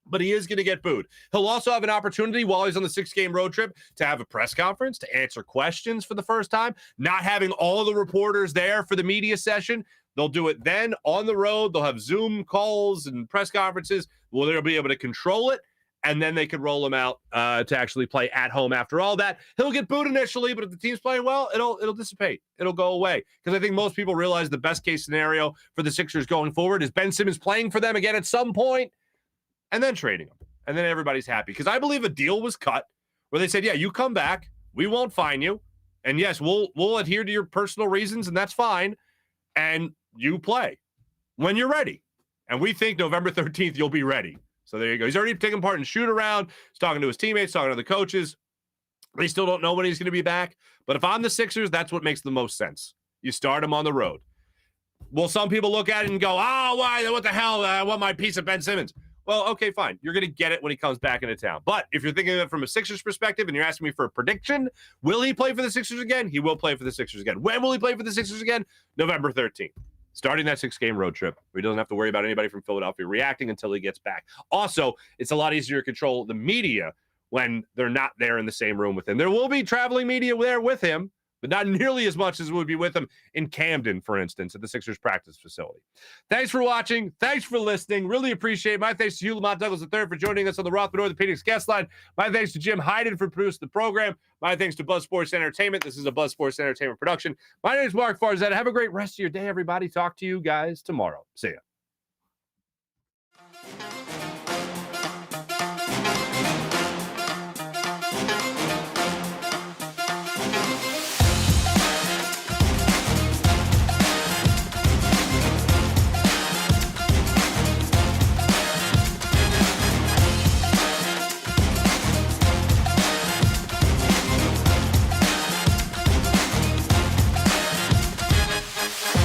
Speaker 1: But he is going to get booed. He'll also have an opportunity while he's on the 6-game road trip to have a press conference, to answer questions for the first time, not having all the reporters there for the media session. They'll do it then on the road. They'll have Zoom calls and press conferences where they'll be able to control it, and then they could roll him out to actually play at home after all that. He'll get booed initially, but if the team's playing well, it'll dissipate. It'll go away. Because I think most people realize the best case scenario for the Sixers going forward is Ben Simmons playing for them again at some point, and then trading him. And then everybody's happy. Because I believe a deal was cut where they said, yeah, you come back. We won't fine you. And yes, we'll adhere to your personal reasons, and that's fine. And you play when you're ready. And we think November 13th, you'll be ready. So there you go. He's already taking part in shoot around. He's talking to his teammates, talking to the coaches. They still don't know when he's going to be back. But if I'm the Sixers, that's what makes the most sense. You start him on the road. Well, some people look at it and go, oh, why? What the hell? I want my piece of Ben Simmons. Well, okay, fine. You're going to get it when he comes back into town. But if you're thinking of it from a Sixers perspective and you're asking me for a prediction, will he play for the Sixers again? He will play for the Sixers again. When will he play for the Sixers again? November 13th. Starting that 6-game road trip where he doesn't have to worry about anybody from Philadelphia reacting until he gets back. Also, it's a lot easier to control the media when they're not there in the same room with him. There will be traveling media there with him, but not nearly as much as would be with him in Camden, for instance, at the Sixers practice facility. Thanks for watching. Thanks for listening. Really appreciate it. My thanks to Hugh Lamont Douglas III for joining us on the Rothman Orthopaedics guest line. My thanks to Jim Hyden for producing the program. My thanks to Buzz Sports Entertainment. This is a Buzz Sports Entertainment production. My name is Marc Farzy. Have a great rest of your day, everybody. Talk to you guys tomorrow. See ya.